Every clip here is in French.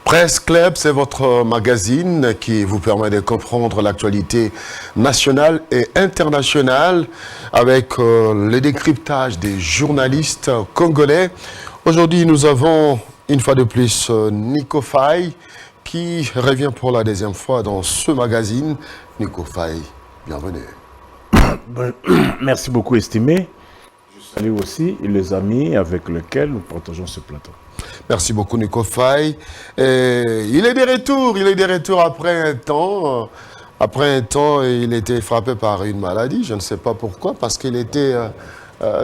Presse Club, c'est votre magazine qui vous permet de comprendre l'actualité nationale et internationale avec le décryptage des journalistes congolais. Aujourd'hui, nous avons une fois de plus Nico Faye qui revient pour la deuxième fois dans ce magazine. Nico Faye, bienvenue. Merci beaucoup, estimé. Je salue aussi les amis avec lesquels nous partageons ce plateau. Merci beaucoup, Nico Faye. Il est de retour après un temps. Après un temps, il était frappé par une maladie. Je ne sais pas pourquoi, parce qu'il était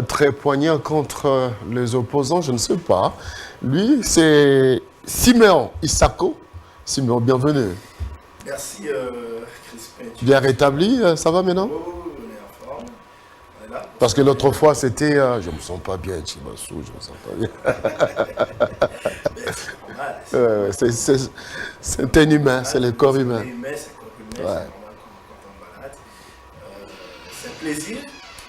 très poignant contre les opposants. Je ne sais pas. Lui, c'est Siméon Isako. Siméon, bienvenue. Merci, Crispin. Bien rétabli, ça va maintenant? Parce que l'autre fois, c'était je ne me sens pas bien, Chibassou, je ne me sens pas bien. C'est un humain, c'est le corps humain. C'est normal quand on balade. C'est un plaisir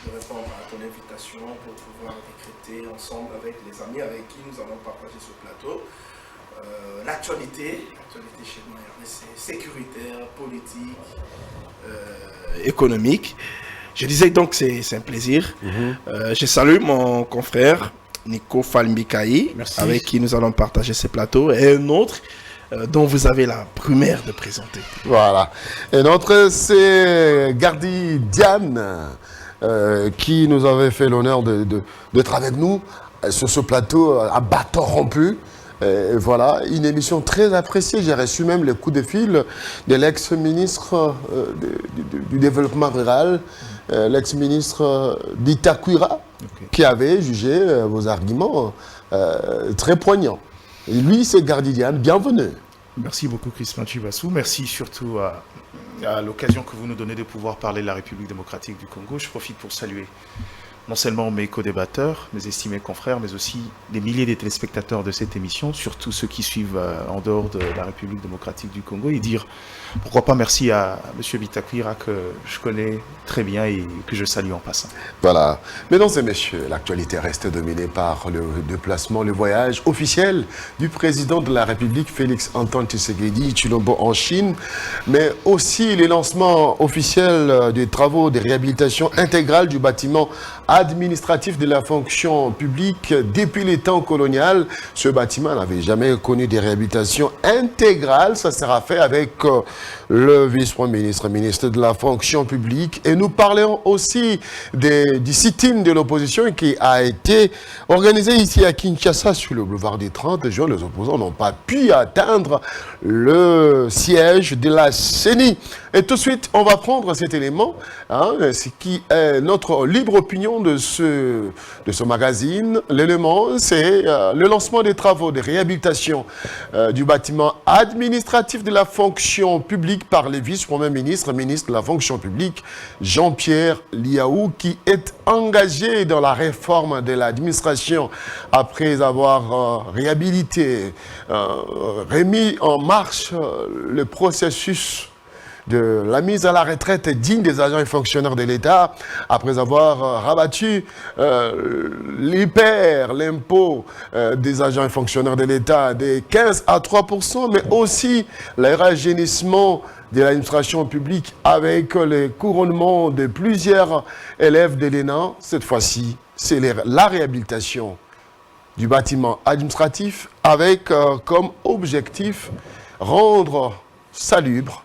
de répondre à ton invitation pour pouvoir décrypter ensemble avec les amis avec qui nous allons partager ce plateau. L'actualité chez nous, c'est sécuritaire, politique, économique. Je disais donc que c'est un plaisir. Je salue mon confrère Nico Faye, avec qui nous allons partager ce plateau, et un autre dont vous avez la première de présenter. Voilà. Et notre, c'est Gardi Diane, qui nous avait fait l'honneur d'être avec nous sur ce plateau à bâton rompu. Voilà, une émission très appréciée. J'ai reçu même le coup de fil de l'ex-ministre du développement rural, l'ex-ministre d'Itakuira, qui avait jugé vos arguments très poignants. Et lui, c'est Gardidiane. Bienvenue. Merci beaucoup, Crispin Chibassou. Merci surtout à l'occasion que vous nous donnez de pouvoir parler de la République démocratique du Congo. Je profite pour saluer non seulement mes co-débatteurs, mes estimés confrères, mais aussi des milliers de téléspectateurs de cette émission, surtout ceux qui suivent en dehors de la République démocratique du Congo, et dire pourquoi pas merci à M. Bitakwira que je connais très bien et que je salue en passant. Voilà. Mesdames et messieurs, l'actualité reste dominée par le déplacement, le voyage officiel du président de la République, Félix Antoine Tshisekedi Tshilombo en Chine, mais aussi les lancements officiels des travaux de réhabilitation intégrale du bâtiment administratif de la fonction publique depuis les temps coloniaux. Ce bâtiment n'avait jamais connu des réhabilitations intégrales. Ça sera fait avec le vice-premier ministre, ministre de la fonction publique. Et nous parlerons aussi du sit-in de l'opposition qui a été organisé ici à Kinshasa sur le boulevard des 30 juin. Les opposants n'ont pas pu atteindre le siège de la CENI. Et tout de suite, on va prendre cet élément, ce qui est notre libre opinion de ce magazine. L'élément, c'est le lancement des travaux de réhabilitation du bâtiment administratif de la fonction publique par le vice-premier ministre, ministre de la fonction publique, Jean-Pierre Liaou, qui est engagé dans la réforme de l'administration après avoir réhabilité, remis en marche le processus de la mise à la retraite digne des agents et fonctionnaires de l'État, après avoir rabattu l'impôt des agents et fonctionnaires de l'État de 15 à 3%, mais aussi le rajeunissement de l'administration publique avec le couronnement de plusieurs élèves de l'ENA. Cette fois-ci, c'est la réhabilitation du bâtiment administratif avec comme objectif rendre salubre,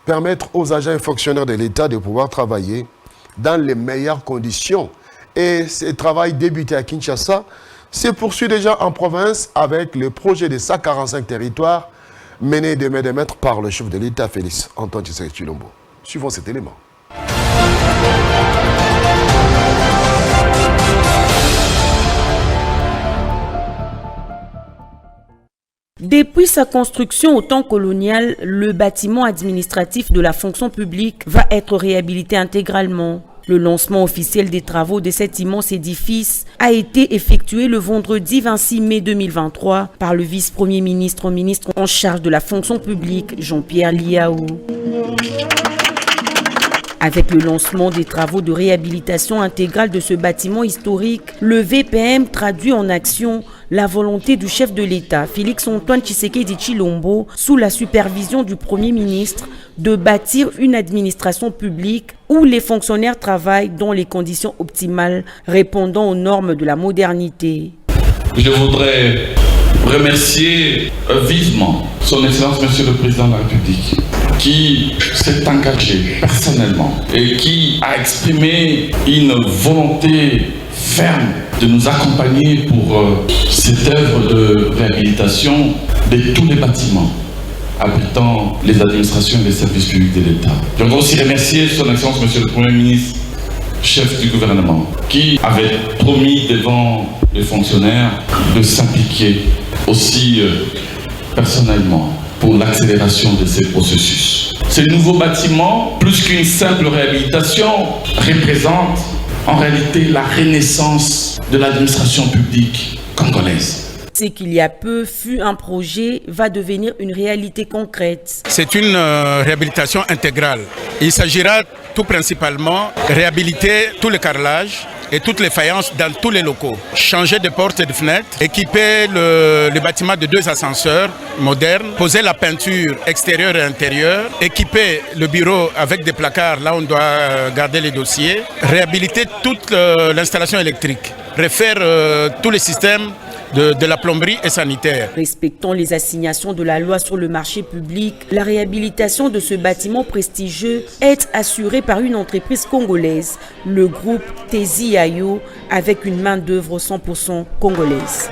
permettre aux agents et fonctionnaires de l'État de pouvoir travailler dans les meilleures conditions. Et ce travail débuté à Kinshasa se poursuit déjà en province avec le projet de 145 territoires mené de main de maître par le chef de l'État, Félix Antoine Tshisekedi Tshilombo. Suivons cet élément. Depuis sa construction au temps colonial, le bâtiment administratif de la fonction publique va être réhabilité intégralement. Le lancement officiel des travaux de cet immense édifice a été effectué le vendredi 26 mai 2023 par le vice-premier ministre, ministre en charge de la fonction publique, Jean-Pierre Liaou. Avec le lancement des travaux de réhabilitation intégrale de ce bâtiment historique, le VPM traduit en action la volonté du chef de l'État, Félix-Antoine Tshisekedi Tshilombo, sous la supervision du Premier ministre, de bâtir une administration publique où les fonctionnaires travaillent dans les conditions optimales répondant aux normes de la modernité. Je voudrais remercier vivement son Excellence Monsieur le Président de la République qui s'est engagé personnellement et qui a exprimé une volonté ferme de nous accompagner pour cette œuvre de réhabilitation de tous les bâtiments abritant les administrations et les services publics de l'État. Je veux aussi remercier son Excellence Monsieur le Premier ministre, chef du gouvernement, qui avait promis devant les fonctionnaires de s'impliquer aussi personnellement pour l'accélération de ces processus. Ce nouveau bâtiment, plus qu'une simple réhabilitation, représente en réalité la renaissance de l'administration publique congolaise. Ce qu'il y a peu fut un projet va devenir une réalité concrète. C'est une réhabilitation intégrale. Il s'agira tout principalement de réhabiliter tout le carrelage et toutes les faïences dans tous les locaux. Changer de portes et de fenêtres, équiper le bâtiment de 2 ascenseurs modernes, poser la peinture extérieure et intérieure, équiper le bureau avec des placards là où on doit garder les dossiers, réhabiliter toute l'installation électrique, refaire tous les systèmes de la plomberie et sanitaire. Respectant les assignations de la loi sur le marché public, la réhabilitation de ce bâtiment prestigieux est assurée par une entreprise congolaise, le groupe Tezi Ayo, avec une main-d'œuvre 100% congolaise.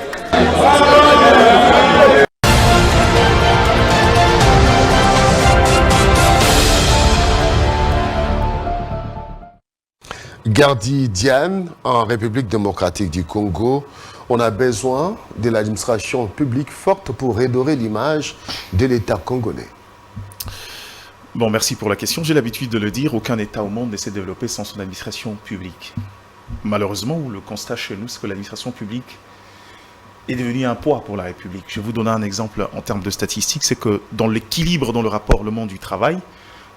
Gardi Diane, en République démocratique du Congo, on a besoin de l'administration publique forte pour redorer l'image de l'État congolais. Bon, merci pour la question. J'ai l'habitude de le dire, aucun État au monde ne s'est développé sans son administration publique. Malheureusement, le constat chez nous, c'est que l'administration publique est devenue un poids pour la République. Je vais vous donner un exemple en termes de statistiques, c'est que dans l'équilibre dans le rapport Le Monde du Travail,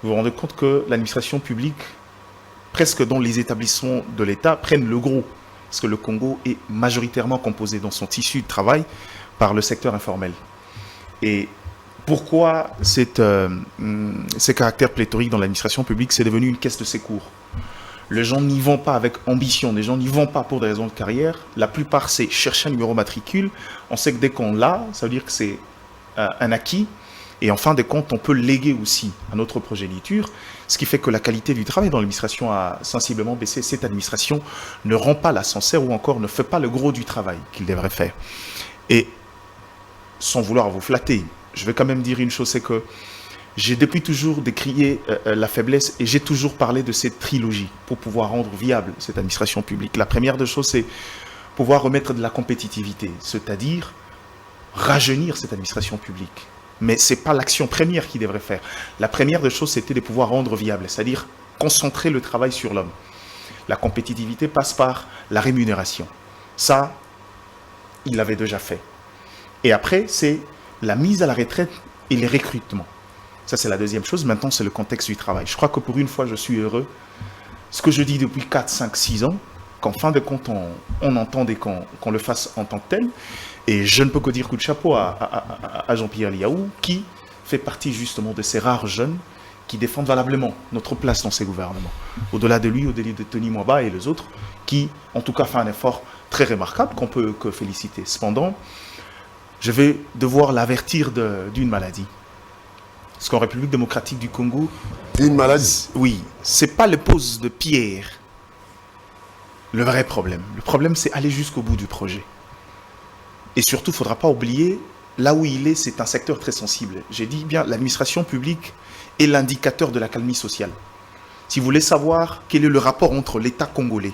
vous vous rendez compte que l'administration publique, presque dans les établissements de l'État, prennent le gros. Parce que le Congo est majoritairement composé dans son tissu de travail par le secteur informel. Et pourquoi ces caractères pléthoriques dans l'administration publique, c'est devenu une caisse de secours. Les gens n'y vont pas avec ambition, les gens n'y vont pas pour des raisons de carrière. La plupart, c'est chercher un numéro matricule. On sait que dès qu'on l'a, ça veut dire que c'est un acquis. Et en fin de compte, on peut le léguer aussi à notre progéniture, ce qui fait que la qualité du travail dans l'administration a sensiblement baissé. Cette administration ne rend pas l'ascenseur ou encore ne fait pas le gros du travail qu'il devrait faire. Et sans vouloir vous flatter, je vais quand même dire une chose, c'est que j'ai depuis toujours décrié la faiblesse et j'ai toujours parlé de cette trilogie pour pouvoir rendre viable cette administration publique. La première des choses, c'est pouvoir remettre de la compétitivité, c'est-à-dire rajeunir cette administration publique. Mais ce n'est pas l'action première qu'il devrait faire. La première des choses, c'était de pouvoir rendre viable, c'est-à-dire concentrer le travail sur l'homme. La compétitivité passe par la rémunération. Ça, il l'avait déjà fait. Et après, c'est la mise à la retraite et les recrutements. Ça, c'est la deuxième chose. Maintenant, c'est le contexte du travail. Je crois que pour une fois, je suis heureux. Ce que je dis depuis 4, 5, 6 ans, qu'en fin de compte, on entende et qu'on le fasse en tant que tel. Et je ne peux que dire coup de chapeau à Jean-Pierre Liaou, qui fait partie justement de ces rares jeunes qui défendent valablement notre place dans ces gouvernements. Au-delà de lui, au-delà de Tony Mwaba et les autres, qui en tout cas fait un effort très remarquable qu'on peut que féliciter. Cependant, je vais devoir l'avertir d'une maladie. Parce qu'en République démocratique du Congo... Une maladie? Oui, c'est pas le pose de pierre. Le vrai problème. Le problème, c'est aller jusqu'au bout du projet. Et surtout, il ne faudra pas oublier, là où il est, c'est un secteur très sensible. J'ai dit bien, l'administration publique est l'indicateur de la calmie sociale. Si vous voulez savoir quel est le rapport entre l'État congolais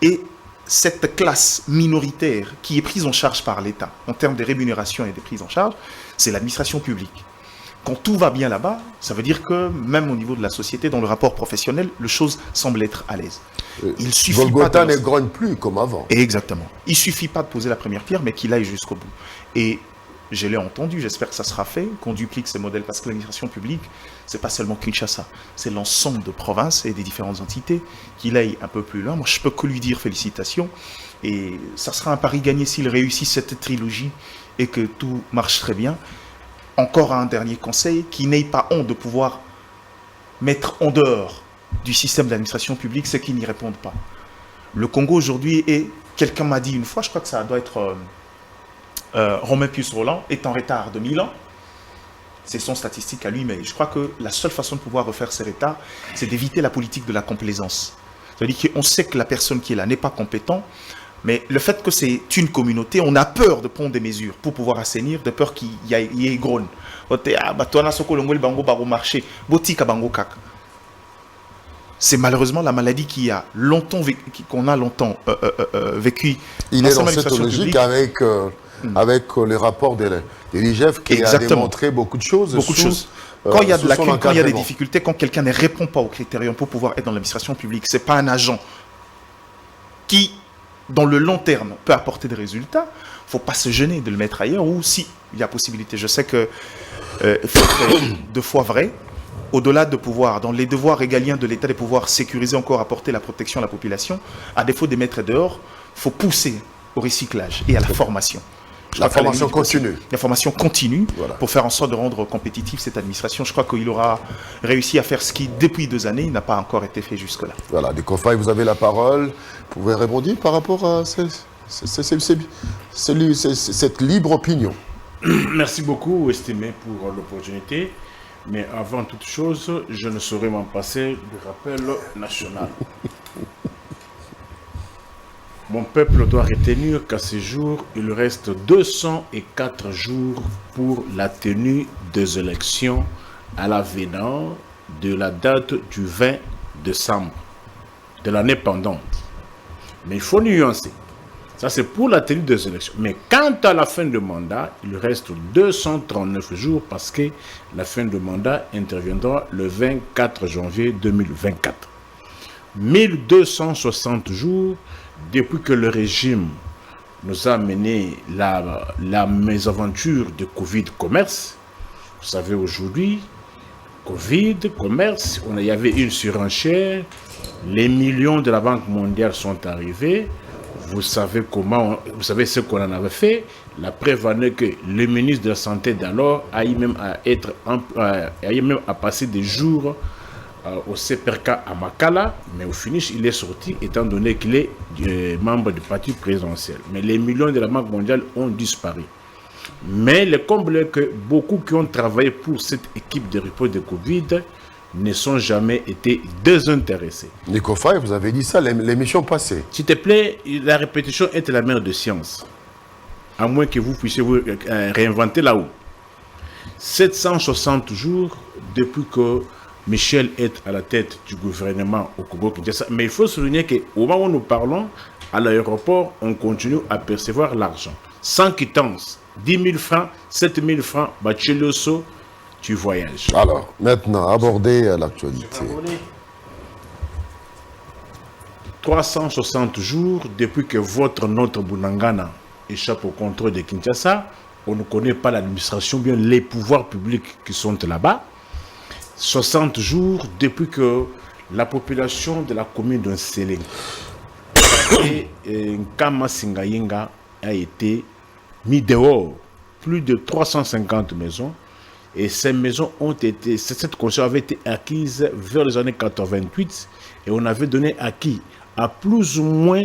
et cette classe minoritaire qui est prise en charge par l'État, en termes de rémunération et de prise en charge, c'est l'administration publique. Quand tout va bien là-bas, ça veut dire que même au niveau de la société, dans le rapport professionnel, les choses semblent être à l'aise. Il suffit Golgotha ne grogne plus comme avant. Exactement. Il ne suffit pas de poser la première pierre, mais qu'il aille jusqu'au bout. Et je l'ai entendu, j'espère que ça sera fait, qu'on duplique ces modèles, parce que l'administration publique, c'est pas seulement Kinshasa, c'est l'ensemble de provinces et des différentes entités, qu'il aille un peu plus loin. Moi, je peux que lui dire félicitations, et ça sera un pari gagné s'il réussit cette trilogie et que tout marche très bien. Encore un dernier conseil, qu'il n'ait pas honte de pouvoir mettre en dehors du système d'administration publique ceux qui n'y répondent pas. Le Congo aujourd'hui est, quelqu'un m'a dit une fois, je crois que ça doit être Romain Pius-Roland, est en retard de 1000 ans. C'est son statistique à lui, mais je crois que la seule façon de pouvoir refaire ces retards, c'est d'éviter la politique de la complaisance. C'est-à-dire qu'on sait que la personne qui est là n'est pas compétente, mais le fait que c'est une communauté, on a peur de prendre des mesures pour pouvoir assainir, de peur qu'il y ait grogne. C'est malheureusement la maladie qu'on a longtemps vécu. Il est dans cette logique avec les rapports de l'IGF qui a démontré beaucoup de choses. Beaucoup de choses. Quand il y a de lacunes, quand il y a des difficultés, quand quelqu'un ne répond pas aux critériums pour pouvoir être dans l'administration publique, ce n'est pas un agent qui, dans le long terme, peut apporter des résultats. Il ne faut pas se gêner de le mettre ailleurs, ou si il y a possibilité. Je sais que il faut être deux fois vrai. Au-delà de pouvoir, dans les devoirs régaliens de l'État, de pouvoir sécuriser encore, apporter la protection à la population, à défaut de mettre dehors, il faut pousser au recyclage et à la formation. La formation continue. La formation continue, voilà, pour faire en sorte de rendre compétitive cette administration. Je crois qu'il aura réussi à faire ce qui, depuis 2 années, n'a pas encore été fait jusque-là. Voilà, Nicofaï, vous avez la parole. Vous pouvez répondre par rapport à cette libre opinion. Merci beaucoup, estimé, pour l'opportunité. Mais avant toute chose, je ne saurais m'en passer du rappel national. Mon peuple doit retenir qu'à ce jour, il reste 204 jours pour la tenue des élections à l'avenant de la date du 20 décembre de l'année pendante. Mais il faut nuancer. Ça, c'est pour la tenue des élections. Mais quant à la fin de mandat, il reste 239 jours parce que la fin de mandat interviendra le 24 janvier 2024. 1260 jours depuis que le régime nous a mené la mésaventure de Covid-commerce. Vous savez, aujourd'hui, Covid, commerce, il y avait une surenchère, les millions de la Banque mondiale sont arrivés. Vous savez ce qu'on en avait fait. La preuve en est que le ministre de la Santé d'alors a eu même à passer des jours au CPRK à Makala, mais au finish, il est sorti étant donné qu'il est membre du parti présidentiel. Mais les millions de la Banque mondiale ont disparu. Mais le comble est que beaucoup qui ont travaillé pour cette équipe de riposte de Covid ne sont jamais été désintéressés. Nicofaï, vous avez dit ça l'émission passée. S'il te plaît, la répétition est la mère de science. À moins que vous puissiez vous réinventer là-haut. 760 jours depuis que Michel est à la tête du gouvernement au Congo-Kinshasa. Mais il faut souligner qu'au moment où nous parlons, à l'aéroport, on continue à percevoir l'argent. Sans quittance, 10 000 francs, 7 000 francs, Bacheloso, tu voyages. Alors, maintenant, aborder l'actualité. 360 jours depuis que notre Bunangana échappe au contrôle de Kinshasa. On ne connaît pas l'administration, bien les pouvoirs publics qui sont là-bas. 60 jours depuis que la population de la commune de Nsele et Nkama Singayinga a été mis dehors. Plus de 350 maisons. Et ces maisons ont été, cette concession avait été acquise vers les années 88 et on avait donné acquis à plus ou moins,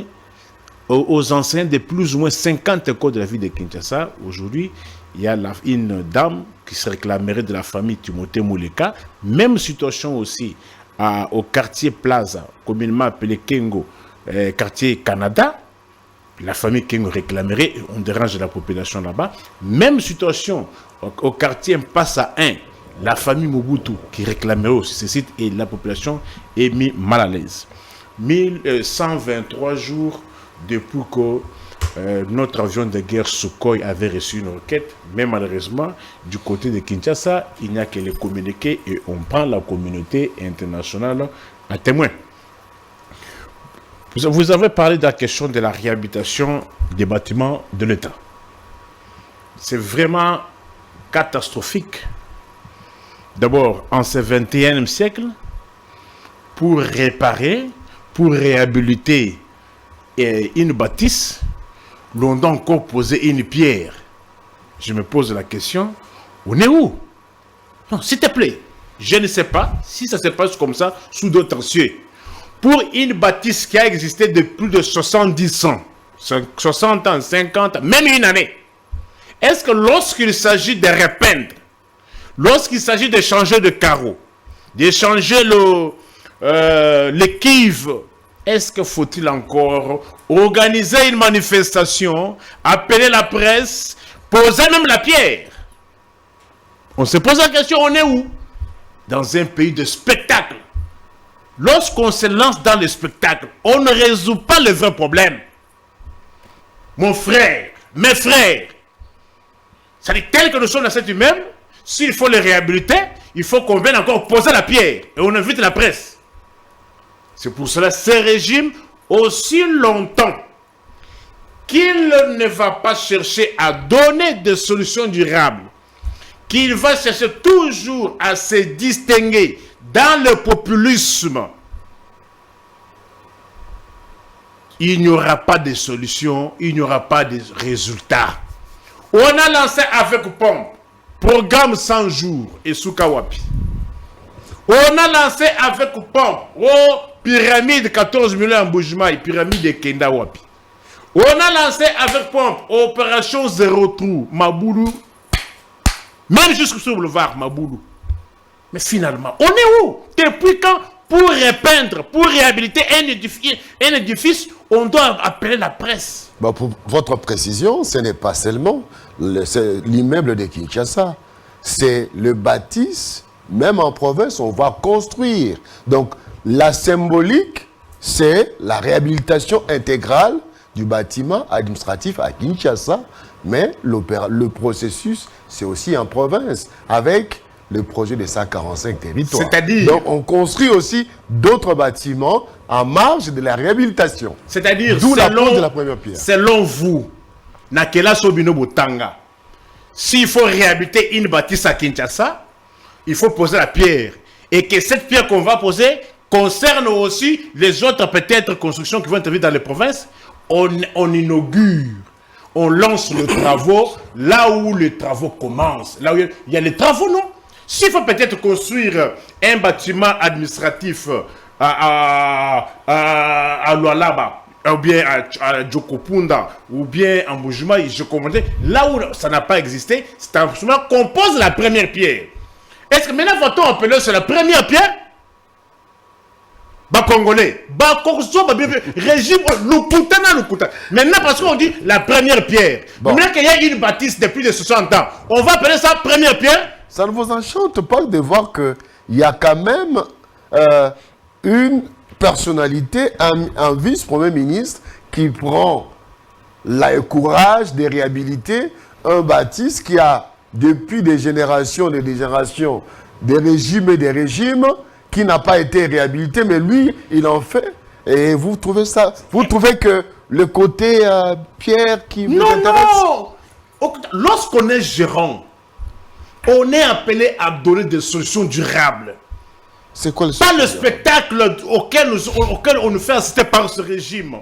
aux enseignants de plus ou moins 50 écoles de la ville de Kinshasa. Aujourd'hui, il y a une dame qui se réclamerait de la famille Timothée Mouleka. Même situation aussi au quartier Plaza, communément appelé Kengo, quartier Canada. La famille Kengo réclamerait, on dérange la population là-bas. Même situation au quartier Mpassa 1, la famille Mobutu qui réclamerait aussi ce site et la population est mise mal à l'aise. 1123 jours depuis que notre avion de guerre Sukhoi avait reçu une requête, mais malheureusement, du côté de Kinshasa, il n'y a que les communiqués et on prend la communauté internationale à témoin. Vous avez parlé de la question de la réhabilitation des bâtiments de l'État. c'est vraiment catastrophique. D'abord, en ce 21e siècle, pour réparer, pour réhabiliter une bâtisse, l'on doit encore poser une pierre. Je me pose la question, on est où? Non, s'il te plaît, je ne sais pas si ça se passe comme ça sous d'autres cieux. Pour une bâtisse qui a existé depuis plus de 70 ans, 60 ans, 50 ans, même une année, est-ce que lorsqu'il s'agit de repeindre, lorsqu'il s'agit de changer de carreau, de changer les cuves, est-ce que faut-il encore organiser une manifestation, appeler la presse, poser même la pierre? On se pose la question, on est où? Dans un pays de spectacle. Lorsqu'on se lance dans le spectacle, on ne résout pas le vrai problème. Mon frère, mes frères, c'est-à-dire tel que nous sommes dans cet humain, s'il faut le réhabiliter, il faut qu'on vienne encore poser la pierre. Et on invite la presse. C'est pour cela que ce régime, aussi longtemps qu'il ne va pas chercher à donner des solutions durables, qu'il va chercher toujours à se distinguer dans le populisme, il n'y aura pas de solution, il n'y aura pas de résultats. On a lancé avec pompe, programme 100 jours et Soukawapi. On a lancé avec pompe, pyramide 14 millions en Boujma et pyramide de Kenda Wapi. On a lancé avec pompe, opération zéro trou, Maboulou. Même jusqu'au sur le boulevard Maboulou. Mais finalement, on est où? Depuis quand, pour repeindre, pour réhabiliter un édifice, on doit appeler la presse? Bon, pour votre précision, ce n'est pas seulement l'immeuble de Kinshasa. C'est le bâtisse, même en province, on va construire. Donc, la symbolique, c'est la réhabilitation intégrale du bâtiment administratif à Kinshasa. Mais le processus, c'est aussi en province, avec le projet de 145 territoires. C'est-à-dire... Donc, on construit aussi d'autres bâtiments en marge de la réhabilitation. C'est-à-dire, d'où la pose de la première pierre. Selon vous, Nakela Sobino Botanga, s'il faut réhabiliter une bâtisse à Kinshasa, il faut poser la pierre. Et que cette pierre qu'on va poser concerne aussi les autres peut-être constructions qui vont intervenir dans les provinces. On inaugure. On lance les travaux là où les travaux commencent. Là où il y a les travaux, non? S'il faut peut-être construire un bâtiment administratif à Lualaba, ou bien à Djokopunda, ou bien en Boujma, je commandais, là où ça n'a pas existé, c'est un bâtiment qu'on pose la première pierre. Est-ce que maintenant va-t-on appeler sur la première pierre? Congolais, régime, maintenant parce qu'on dit la première pierre. Bon. Maintenant qu'il y a une bâtisse depuis de 60 ans, on va appeler ça première pierre? Ça ne vous enchante pas de voir qu'il y a quand même une personnalité, un vice-premier ministre qui prend le courage de réhabiliter un bâtisse qui a depuis des générations, des régimes et des régimes, qui n'a pas été réhabilité, mais lui, il en fait. Et vous trouvez ça? Vous trouvez que le côté Pierre qui vous intéresse? Non! Lorsqu'on est gérant, on est appelé à donner des solutions durables. C'est quoi le pas le spectacle auquel on nous fait assister par ce régime.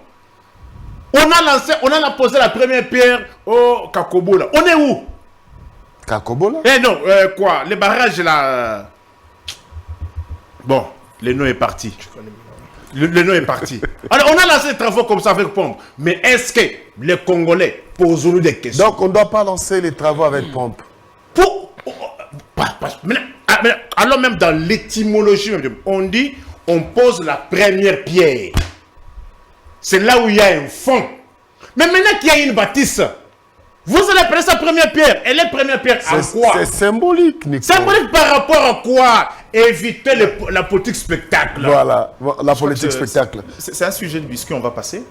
On a posé la première pierre au Kakobola. On est où? Kakobola? Eh non, quoi? Les barrages là... Bon, le nom est parti. Le nom est parti. Alors, on a lancé des travaux comme ça avec pompe. Mais est-ce que les Congolais posent-nous des questions? Donc, on ne doit pas lancer les travaux avec pompe. Alors, même dans l'étymologie, on dit on pose la première pierre. C'est là où il y a un fond. Mais maintenant qu'il y a une bâtisse, vous allez prendre sa première pierre. Et la première pierre, à quoi? C'est symbolique, Nico. Symbolique par rapport à quoi? Éviter la politique spectacle. Voilà, la politique spectacle. C'est un sujet de biscuit, on va passer.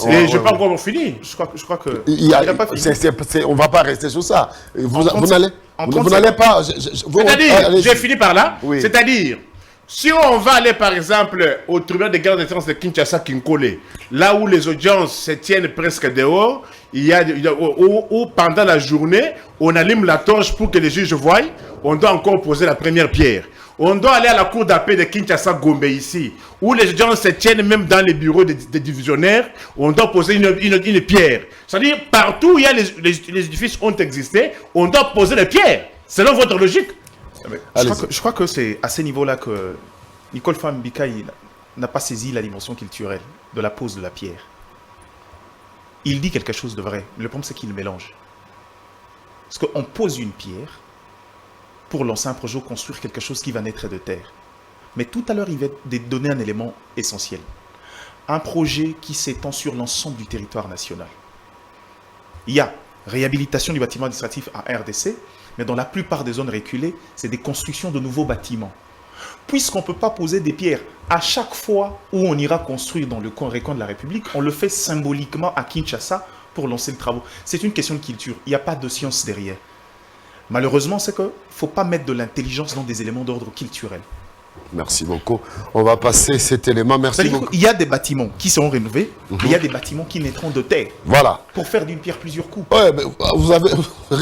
Et je n'ai pas encore fini. Je crois que... on ne va pas rester sur ça. Vous n'allez pas... C'est-à-dire, j'ai fini par là. Oui. C'est-à-dire, Si on va aller par exemple au tribunal de grande instance de Kinshasa-Kinkole, là où les audiences se tiennent presque dehors, où pendant la journée, on allume la torche pour que les juges voient, on doit encore poser la première pierre. On doit aller à la cour d'appel de Kinshasa-Gombe ici, où les audiences se tiennent même dans les bureaux des divisionnaires, on doit poser une pierre. C'est-à-dire, partout où il y a les édifices ont existé, on doit poser les pierres, selon votre logique. Je crois que c'est à ce niveau-là que Nicole Fambikaï n'a pas saisi la dimension culturelle de la pose de la pierre. Il dit quelque chose de vrai, mais le problème c'est qu'il mélange. Parce qu'on pose une pierre pour lancer un projet ou construire quelque chose qui va naître de terre. Mais tout à l'heure, il va donner un élément essentiel. Un projet qui s'étend sur l'ensemble du territoire national. Il y a réhabilitation du bâtiment administratif à RDC, mais dans la plupart des zones reculées, c'est des constructions de nouveaux bâtiments. Puisqu'on ne peut pas poser des pierres à chaque fois où on ira construire dans le coin de la République, on le fait symboliquement à Kinshasa pour lancer le travaux. C'est une question de culture, il n'y a pas de science derrière. Malheureusement, c'est qu'il ne faut pas mettre de l'intelligence dans des éléments d'ordre culturel. Merci beaucoup. On va passer cet élément. Merci beaucoup. Il y a des bâtiments qui seront rénovés, mais il y a des bâtiments qui naîtront de terre. Voilà. Pour faire d'une pierre plusieurs coups. Ouais, mais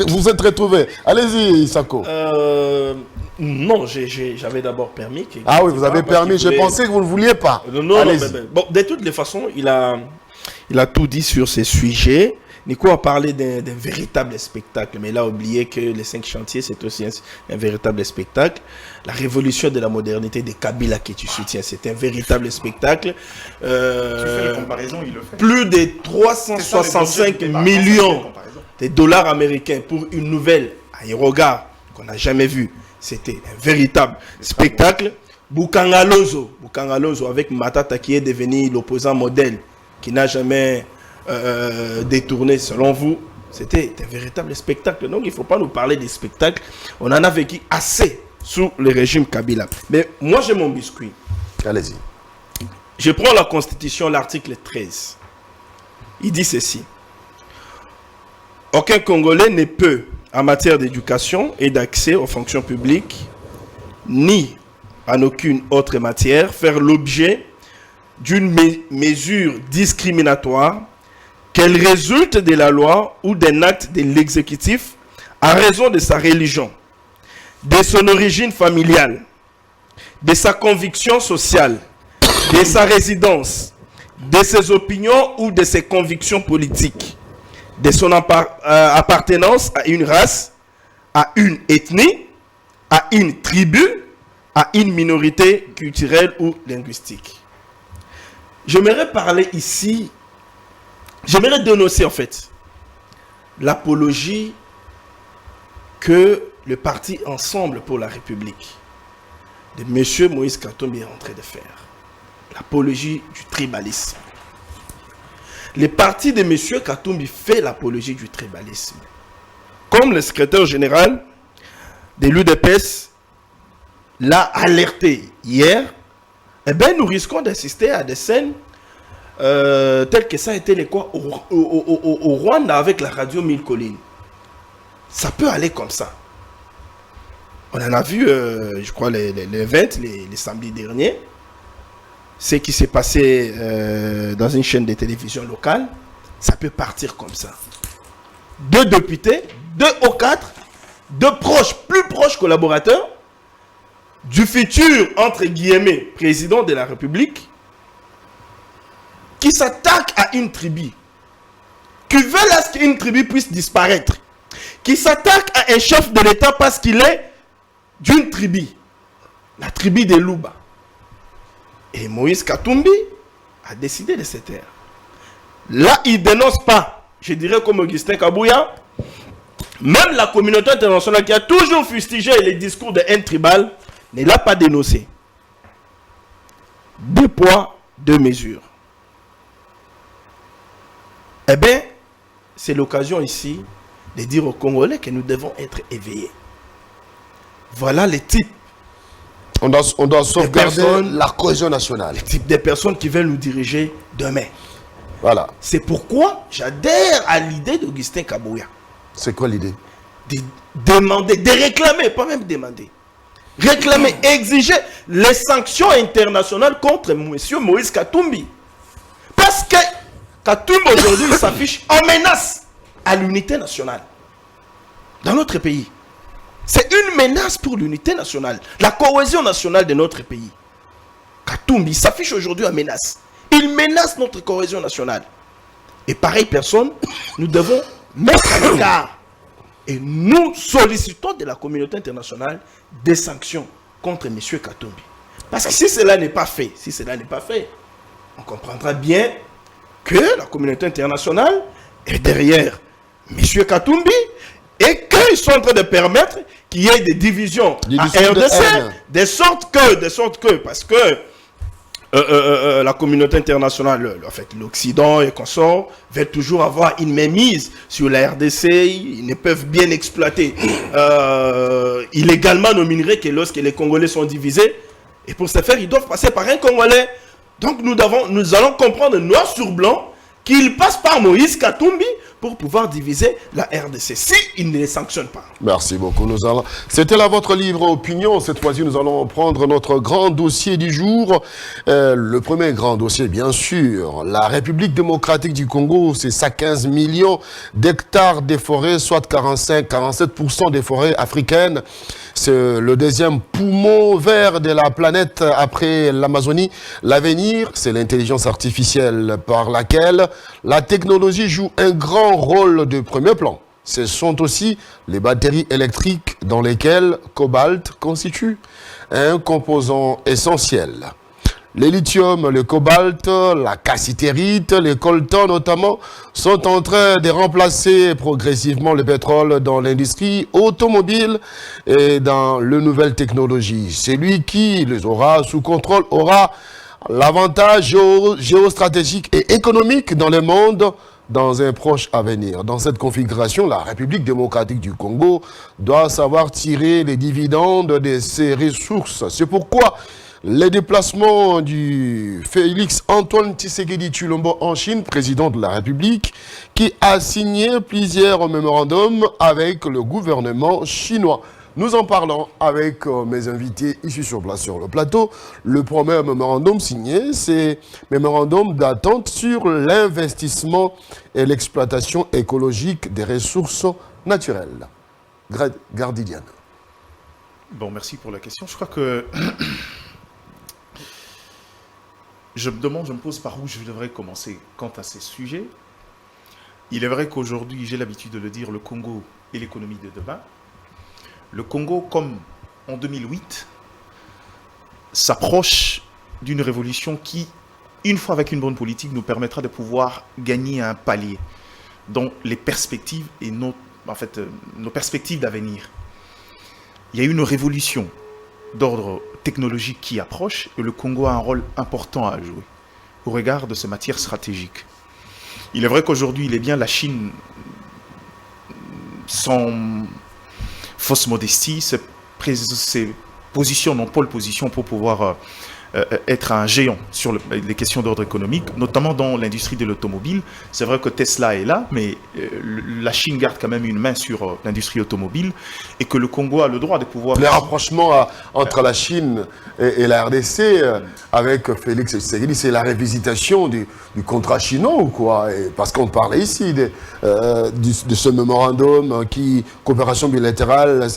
vous êtes retrouvés. Allez-y, Sako. Non, j'avais d'abord permis. Ah oui, vous avez permis. Je pensais que vous ne vouliez pas. Non, bon, de toutes les façons, il a tout dit sur ces sujets. Nico a parlé d'un véritable spectacle, mais il a oublié que les 5 chantiers, c'est aussi un véritable spectacle. La révolution de la modernité de Kabila que tu soutiens, c'est un véritable spectacle. Tu fais les comparaisons, il le fait. Plus de 365 millions de dollars américains pour une nouvelle aérogare qu'on n'a jamais vue. C'était un véritable spectacle. Bukangalozo avec Matata qui est devenu l'opposant modèle, qui n'a jamais... détourné selon vous, c'était un véritable spectacle. Donc il ne faut pas nous parler des spectacles. On en a vécu assez sous le régime Kabila. Mais moi j'ai mon biscuit. Allez-y. Je prends la Constitution, l'article 13. Il dit ceci. Aucun Congolais ne peut, en matière d'éducation et d'accès aux fonctions publiques, ni en aucune autre matière, faire l'objet d'une mesure discriminatoire qu'elle résulte de la loi ou d'un acte de l'exécutif en raison de sa religion, de son origine familiale, de sa conviction sociale, de sa résidence, de ses opinions ou de ses convictions politiques, de son appartenance à une race, à une ethnie, à une tribu, à une minorité culturelle ou linguistique. J'aimerais parler ici, j'aimerais dénoncer en fait l'apologie que le parti Ensemble pour la République de M. Moïse Katumbi est en train de faire. L'apologie du tribalisme. Le parti de M. Katumbi fait l'apologie du tribalisme. Comme le secrétaire général de l'UDPS l'a alerté hier, eh bien, nous risquons d'assister à des scènes telles que ça a été les quoi au Rwanda avec la radio Mille Collines. Ça peut aller comme ça. On en a vu, je crois, les 20, les samedis derniers, ce qui s'est passé dans une chaîne de télévision locale. Ça peut partir comme ça. 2 députés, 2 ou 4, 2 proches, plus proches collaborateurs du futur, entre guillemets, président de la République, qui s'attaque à une tribu, qui veut à ce qu'une tribu puisse disparaître, qui s'attaque à un chef de l'État parce qu'il est d'une tribu, la tribu des Louba. Et Moïse Katumbi a décidé de se taire. Là, il ne dénonce pas, je dirais comme Augustin Kabouya, même la communauté internationale qui a toujours fustigé les discours de haine tribale, ne l'a pas dénoncé. 2 poids, 2 mesures. Eh bien, c'est l'occasion ici de dire aux Congolais que nous devons être éveillés. Voilà les types. On doit sauvegarder la cohésion nationale. Les types de personnes qui veulent nous diriger demain. Voilà. C'est pourquoi j'adhère à l'idée d'Augustin Kabouya. C'est quoi l'idée? De demander, de réclamer, pas même demander. réclamer, exiger les sanctions internationales contre M. Moïse Katumbi. Parce que Katumbi aujourd'hui s'affiche en menace à l'unité nationale dans notre pays. C'est une menace pour l'unité nationale, la cohésion nationale de notre pays. Katumbi s'affiche aujourd'hui en menace. Il menace notre cohésion nationale. Et pareille personne, nous devons mettre à l'écart. Et nous sollicitons de la communauté internationale des sanctions contre M. Katumbi. Parce que si cela n'est pas fait, on comprendra bien que la communauté internationale est derrière M. Katumbi et qu'ils sont en train de permettre qu'il y ait des divisions à RDC, de sorte que, parce que la communauté internationale, en fait, l'Occident et consorts, veulent toujours avoir une mainmise sur la RDC. Ils ne peuvent bien exploiter illégalement nos minerais que lorsque les Congolais sont divisés. Et pour ce faire, ils doivent passer par un Congolais. Donc nous allons comprendre noir sur blanc qu'il passe par Moïse Katumbi pour pouvoir diviser la RDC, si il ne les sanctionne pas. Merci beaucoup. C'était là votre livre opinion. Cette fois-ci, nous allons prendre notre grand dossier du jour. Le premier grand dossier, bien sûr, la République démocratique du Congo, c'est 115 millions d'hectares de forêts, soit 47% des forêts africaines. C'est le deuxième poumon vert de la planète après l'Amazonie. L'avenir, c'est l'intelligence artificielle par laquelle la technologie joue un grand rôle de premier plan. Ce sont aussi les batteries électriques dans lesquelles cobalt constitue un composant essentiel. Le lithium, le cobalt, la cassitérite, les coltans notamment, sont en train de remplacer progressivement le pétrole dans l'industrie automobile et dans les nouvelles technologies. Celui qui les aura sous contrôle aura l'avantage géostratégique et économique dans le monde dans un proche avenir. Dans cette configuration, la République démocratique du Congo doit savoir tirer les dividendes de ses ressources. C'est pourquoi les déplacements du Félix Antoine Tshisekedi Tshilombo en Chine, président de la République, qui a signé plusieurs mémorandums avec le gouvernement chinois. Nous en parlons avec mes invités ici sur place sur le plateau. Le premier mémorandum signé, c'est mémorandum d'attente sur l'investissement et l'exploitation écologique des ressources naturelles. Gardidiane. Bon, merci pour la question. Je crois que je me pose par où je devrais commencer quant à ces sujets. Il est vrai qu'aujourd'hui, j'ai l'habitude de le dire, le Congo est l'économie de demain. Le Congo, comme en 2008, s'approche d'une révolution qui, une fois avec une bonne politique, nous permettra de pouvoir gagner un palier dans les perspectives et nos perspectives d'avenir. Il y a une révolution d'ordre technologique qui approche et le Congo a un rôle important à jouer au regard de ces matières stratégiques. Il est vrai qu'aujourd'hui, il est bien la Chine, sans fausse modestie, se positionne en pôle position pour pouvoir être un géant sur les questions d'ordre économique, notamment dans l'industrie de l'automobile. C'est vrai que Tesla est là, mais la Chine garde quand même une main sur l'industrie automobile et que le Congo a le droit de pouvoir... Le rapprochement entre la Chine et la RDC avec Félix Tshisekedi, c'est la révisitation du contrat chinois ou quoi? Parce qu'on parlait ici de ce mémorandum coopération bilatérale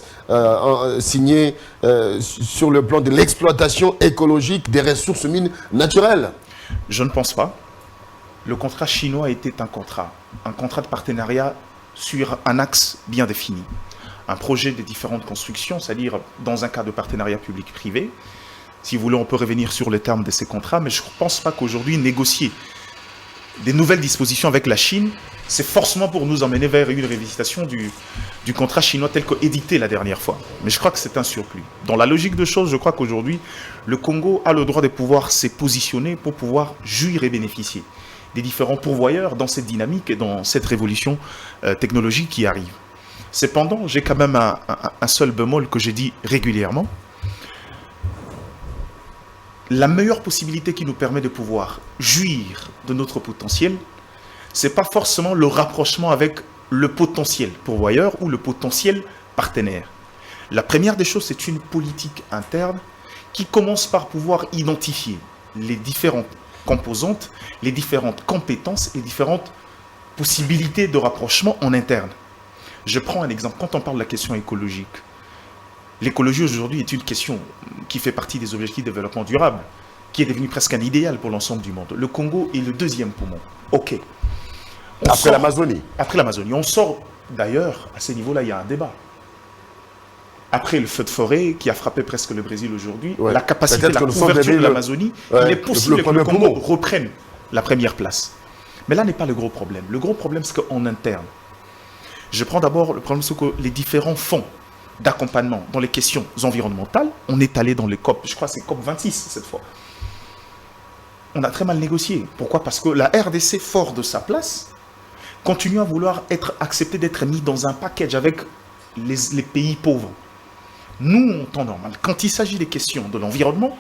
signé sur le plan de l'exploitation écologique des ressources mines naturelles. Je ne pense pas. Le contrat chinois était un contrat de partenariat sur un axe bien défini. Un projet de différentes constructions, c'est-à-dire dans un cadre de partenariat public-privé. Si vous voulez, on peut revenir sur les termes de ces contrats, mais je ne pense pas qu'aujourd'hui, négocier des nouvelles dispositions avec la Chine, c'est forcément pour nous emmener vers une révisitation du contrat chinois tel qu'édité la dernière fois. Mais je crois que c'est un surplus. Dans la logique de choses, je crois qu'aujourd'hui, le Congo a le droit de pouvoir se positionner pour pouvoir jouir et bénéficier des différents pourvoyeurs dans cette dynamique et dans cette révolution technologique qui arrive. Cependant, j'ai quand même un seul bémol que j'ai dit régulièrement. La meilleure possibilité qui nous permet de pouvoir jouir de notre potentiel, ce n'est pas forcément le rapprochement avec le potentiel pourvoyeur ou le potentiel partenaire. La première des choses, c'est une politique interne qui commence par pouvoir identifier les différentes composantes, les différentes compétences et différentes possibilités de rapprochement en interne. Je prends un exemple. Quand on parle de la question écologique, l'écologie aujourd'hui est une question qui fait partie des objectifs de développement durable, qui est devenu presque un idéal pour l'ensemble du monde. Le Congo est le deuxième poumon. Ok. Après l'Amazonie. Après l'Amazonie. On sort, d'ailleurs, à ce niveau-là, il y a un débat. Après le feu de forêt qui a frappé presque le Brésil aujourd'hui, la capacité de la couverture de l'Amazonie, il est possible que le Congo reprenne la première place. Mais là n'est pas le gros problème. Le gros problème, c'est qu'en interne, je prends d'abord le problème, c'est que les différents fonds d'accompagnement dans les questions environnementales, on est allé dans les COP, je crois que c'est COP 26 cette fois. On a très mal négocié. Pourquoi? Parce que la RDC, fort de sa place, continue à vouloir être accepté d'être mis dans un package avec les pays pauvres. Nous, en temps normal, quand il s'agit des questions de l'environnement,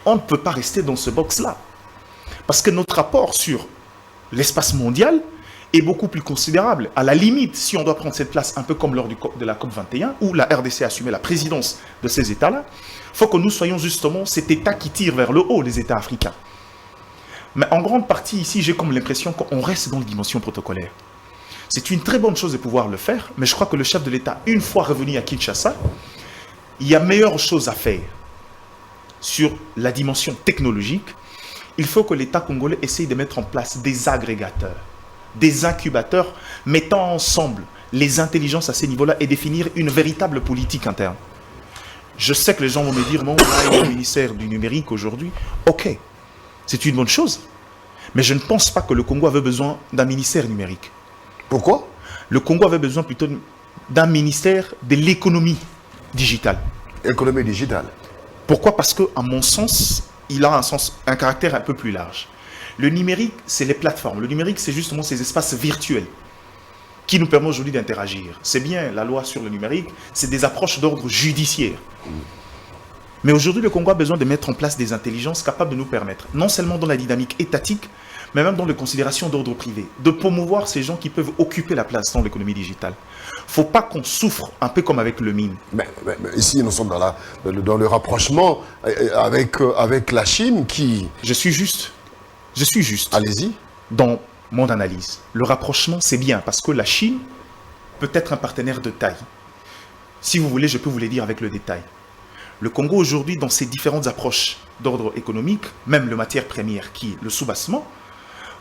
on ne peut pas rester dans ce box-là. Parce que notre rapport sur l'espace mondial est beaucoup plus considérable. À la limite, si on doit prendre cette place, un peu comme lors de la COP 21, où la RDC a assumé la présidence de ces États-là, il faut que nous soyons justement cet État qui tire vers le haut, les États africains. Mais en grande partie, ici, j'ai comme l'impression qu'on reste dans la dimension protocolaire. C'est une très bonne chose de pouvoir le faire, mais je crois que le chef de l'État, une fois revenu à Kinshasa, il y a meilleure chose à faire sur la dimension technologique. Il faut que l'État congolais essaye de mettre en place des agrégateurs, des incubateurs mettant ensemble les intelligences à ces niveaux-là et définir une véritable politique interne. Je sais que les gens vont me dire, non, on a le ministère du numérique aujourd'hui. Ok, c'est une bonne chose. Mais je ne pense pas que le Congo avait besoin d'un ministère numérique. Pourquoi? Le Congo avait besoin plutôt d'un ministère de l'économie digitale. Économie digitale. Pourquoi? Parce que, à mon sens, il a un caractère un peu plus large. Le numérique, c'est les plateformes. Le numérique, c'est justement ces espaces virtuels qui nous permettent aujourd'hui d'interagir. C'est bien la loi sur le numérique, c'est des approches d'ordre judiciaire. Mais aujourd'hui, le Congo a besoin de mettre en place des intelligences capables de nous permettre, non seulement dans la dynamique étatique, mais même dans les considérations d'ordre privé, de promouvoir ces gens qui peuvent occuper la place dans l'économie digitale. Il ne faut pas qu'on souffre, un peu comme avec le mine. Mais ici, nous sommes dans le rapprochement avec la Chine qui... Je suis juste. Allez-y. Dans mon analyse, le rapprochement, c'est bien, parce que la Chine peut être un partenaire de taille. Si vous voulez, je peux vous le dire avec le détail. Le Congo, aujourd'hui, dans ses différentes approches d'ordre économique, même le matière première qui est le soubassement,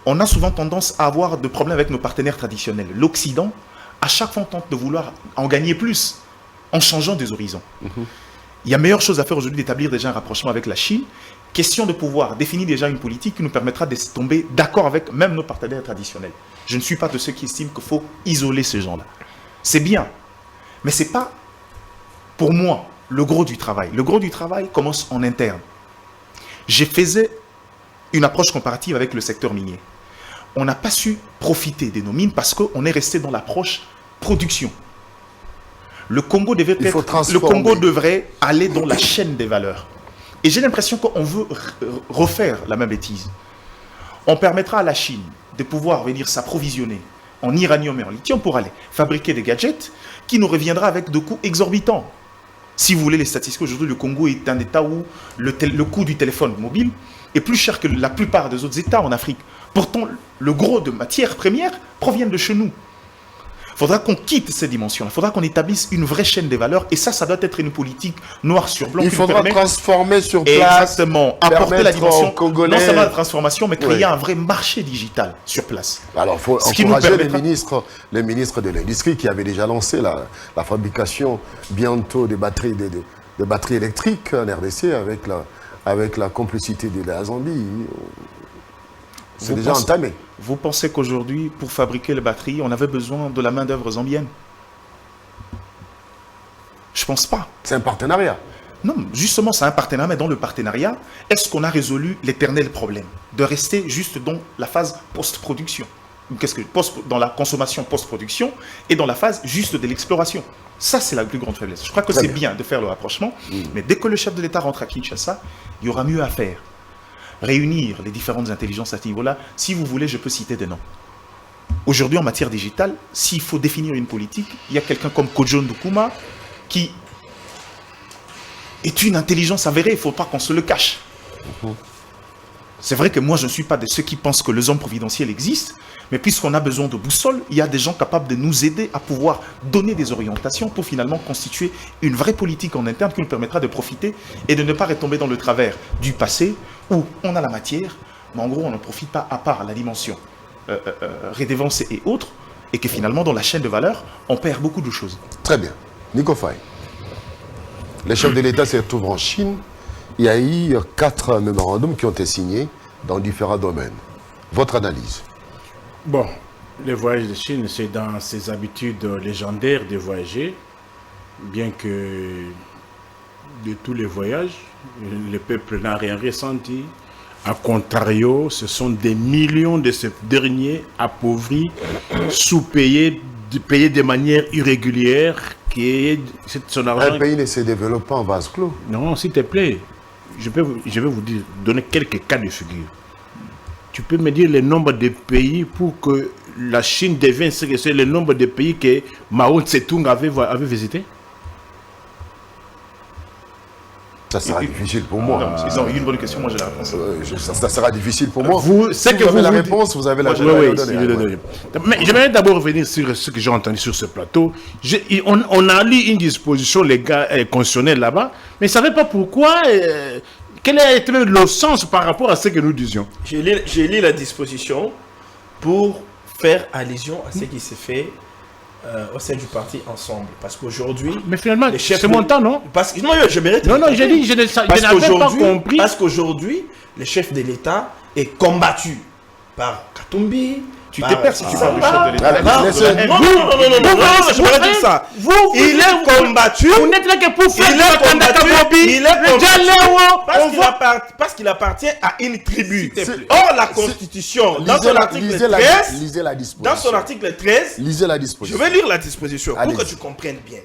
on a souvent tendance à avoir des problèmes avec nos partenaires traditionnels. L'Occident, à chaque fois, on tente de vouloir en gagner plus en changeant des horizons. Il y a meilleure chose à faire aujourd'hui d'établir déjà un rapprochement avec la Chine. Question de pouvoir définir déjà une politique qui nous permettra de tomber d'accord avec même nos partenaires traditionnels. Je ne suis pas de ceux qui estiment qu'il faut isoler ces gens-là. C'est bien, mais ce n'est pas, pour moi, le gros du travail. Le gros du travail commence en interne. J'ai fait une approche comparative avec le secteur minier. On n'a pas su profiter de nos mines parce qu'on est resté dans l'approche production. Le Congo devrait aller dans la chaîne des valeurs. Et j'ai l'impression qu'on veut refaire la même bêtise. On permettra à la Chine de pouvoir venir s'approvisionner en uranium et en lithium pour aller fabriquer des gadgets qui nous reviendra avec des coûts exorbitants. Si vous voulez les statistiques, aujourd'hui, le Congo est un État où le coût du téléphone mobile est plus cher que la plupart des autres États en Afrique. Pourtant, le gros de matières premières proviennent de chez nous. Il faudra qu'on quitte ces dimensions-là. Il faudra qu'on établisse une vraie chaîne des valeurs. Et ça doit être une politique noir sur blanc. Il faudra transformer sur place. Exactement. Apporter la dimension, Congolais. non seulement la transformation, mais créer un vrai marché digital sur place. Alors, il faut encourager les ministres de l'Industrie qui avaient déjà lancé la fabrication bientôt des batteries, des batteries électriques en RDC avec la complicité de la Zambie. C'est déjà entamé. Vous pensez qu'aujourd'hui, pour fabriquer les batteries, on avait besoin de la main-d'œuvre zambienne? Je ne pense pas. C'est un partenariat. Non, justement, c'est un partenariat, mais dans le partenariat, est-ce qu'on a résolu l'éternel problème de rester juste dans la phase post-production? Dans la consommation post-production et dans la phase juste de l'exploration. Ça, c'est la plus grande faiblesse. Je crois que c'est bien de faire le rapprochement, mais dès que le chef de l'État rentre à Kinshasa, il y aura mieux à faire. Réunir les différentes intelligences à ce niveau-là. Si vous voulez, je peux citer des noms. Aujourd'hui, en matière digitale, s'il faut définir une politique, il y a quelqu'un comme Kojo Ndukuma qui est une intelligence avérée, il ne faut pas qu'on se le cache. C'est vrai que moi, je ne suis pas de ceux qui pensent que les hommes providentiels existent, mais puisqu'on a besoin de boussole, il y a des gens capables de nous aider à pouvoir donner des orientations pour finalement constituer une vraie politique en interne qui nous permettra de profiter et de ne pas retomber dans le travers du passé où on a la matière, mais en gros, on ne profite pas à part la dimension rédévance et autres, et que finalement, dans la chaîne de valeur, on perd beaucoup de choses. Très bien. Nico Faye. Les chefs de l'État se retrouvent en Chine. Il y a eu 4 mémorandums qui ont été signés dans différents domaines. Votre analyse? Bon, le voyage de Chine, c'est dans ses habitudes légendaires de voyager, bien que de tous les voyages, le peuple n'a rien ressenti. A contrario, ce sont des millions de ces derniers appauvris, sous-payés, payés de manière irrégulière, qui est son argent. Un pays ne se développe pas en vase clos. Non, s'il te plaît, je vais vous dire, donner quelques cas de figure. Tu peux me dire le nombre de pays pour que la Chine devienne ce que c'est, le nombre de pays que Mao Tse-tung avait visité? Ça sera difficile pour moi. Ils ont eu une bonne question, moi j'ai la réponse. Ça sera difficile pour moi. Vous avez la réponse, vous avez la réponse. Mais j'aimerais d'abord revenir sur ce que j'ai entendu sur ce plateau. On a lu une disposition légale constitutionnelle là-bas, mais je ne savais pas pourquoi. Quel est le sens par rapport à ce que nous disions? J'ai lu la disposition pour faire allusion à ce qui s'est fait au sein du parti Ensemble. Parce qu'aujourd'hui... Mais finalement, c'est mon temps, non? Non, je mérite... Non, j'ai dit, je n'avais pas compris. Parce qu'aujourd'hui, le chef de l'État est combattu par Katumbi. Tu t'es perdu si tu parles du chef de l'État. Non, je voudrais dire ça. Il est combattu. Vous n'êtes là que pour faire il est combattu parce qu'il appartient à une tribu. Or, la Constitution, dans son article 13, lisez la disposition. dans son article 13, lisez la disposition. je vais lire la disposition pour que tu comprennes bien.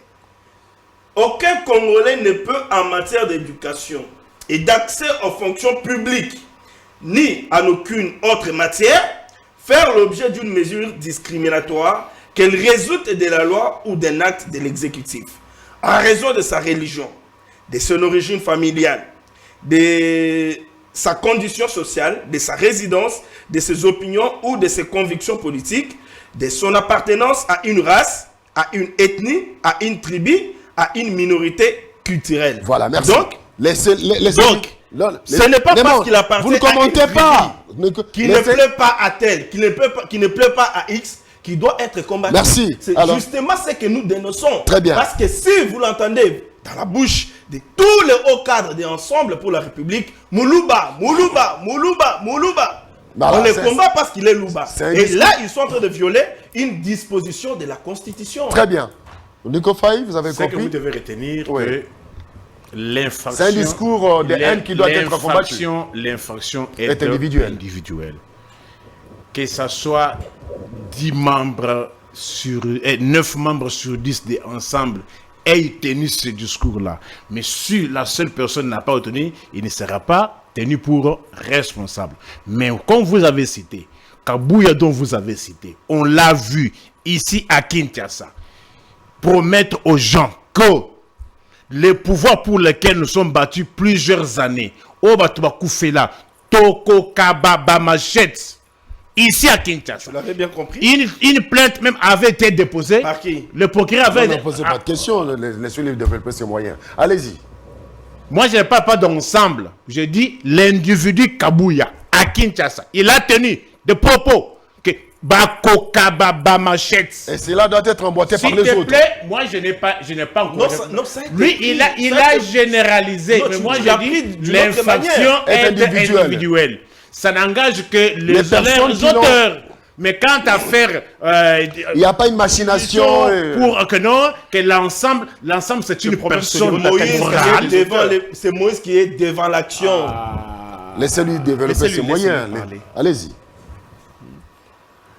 Aucun Congolais ne peut, en matière d'éducation et d'accès aux fonctions publiques, ni en aucune autre matière, faire l'objet d'une mesure discriminatoire qu'elle résulte de la loi ou d'un acte de l'exécutif, en raison de sa religion, de son origine familiale, de sa condition sociale, de sa résidence, de ses opinions ou de ses convictions politiques, de son appartenance à une race, à une ethnie, à une tribu, à une minorité culturelle. Voilà, merci. Donc, ce n'est pas parce qu'il appartient vous ne commentez pas. Qui ne plaît pas à tel, qui ne plaît pas à X, qui doit être combattu. Merci. C'est justement ce que nous dénonçons. Très bien. Parce que si vous l'entendez dans la bouche de tous les hauts cadres des Ensemble pour la République, Moulouba, Moulouba, Moulouba, Moulouba. On les combat parce qu'il est Louba. Et là, ils sont en train de violer une disposition de la Constitution. Très bien. Nico Faye, vous avez compris. Ce que vous devez retenir, que l'infraction... C'est un discours de haine qui doit être combattu. L'infraction est individuelle. Que ce soit 10 membres sur 9 membres sur 10 de Ensemble aient tenu ce discours-là. Mais si la seule personne n'a pas retenu, il ne sera pas tenu pour responsable. Mais comme vous avez cité, Kabouya dont vous avez cité, on l'a vu ici à Kinshasa, promettre aux gens que les pouvoirs pour lesquels nous sommes battus plusieurs années, au Batuba Koufela, Toko Kababa Machette, ici à Kinshasa. Vous l'avez bien compris. Une plainte même avait été déposée. Par qui? Le procureur avait... Ne posez pas de questions, laissez-les développer ses moyens. Allez-y. Moi, je ne parle pas d'ensemble. Je dis l'individu Kabouya à Kinshasa. Il a tenu des propos que Bako Kababa Machette. Et cela doit être emboîté par les autres. S'il te plaît, moi, je n'ai pas encore... Lui, il a généralisé. Mais moi, je dis l'infraction est individuelle. Ça n'engage que les auteurs. Mais quant à faire... il n'y a pas une machination. Pour que non, que l'ensemble c'est une personne morale. C'est Moïse qui est devant l'action. Laissez-lui développer ses moyens. Allez-y.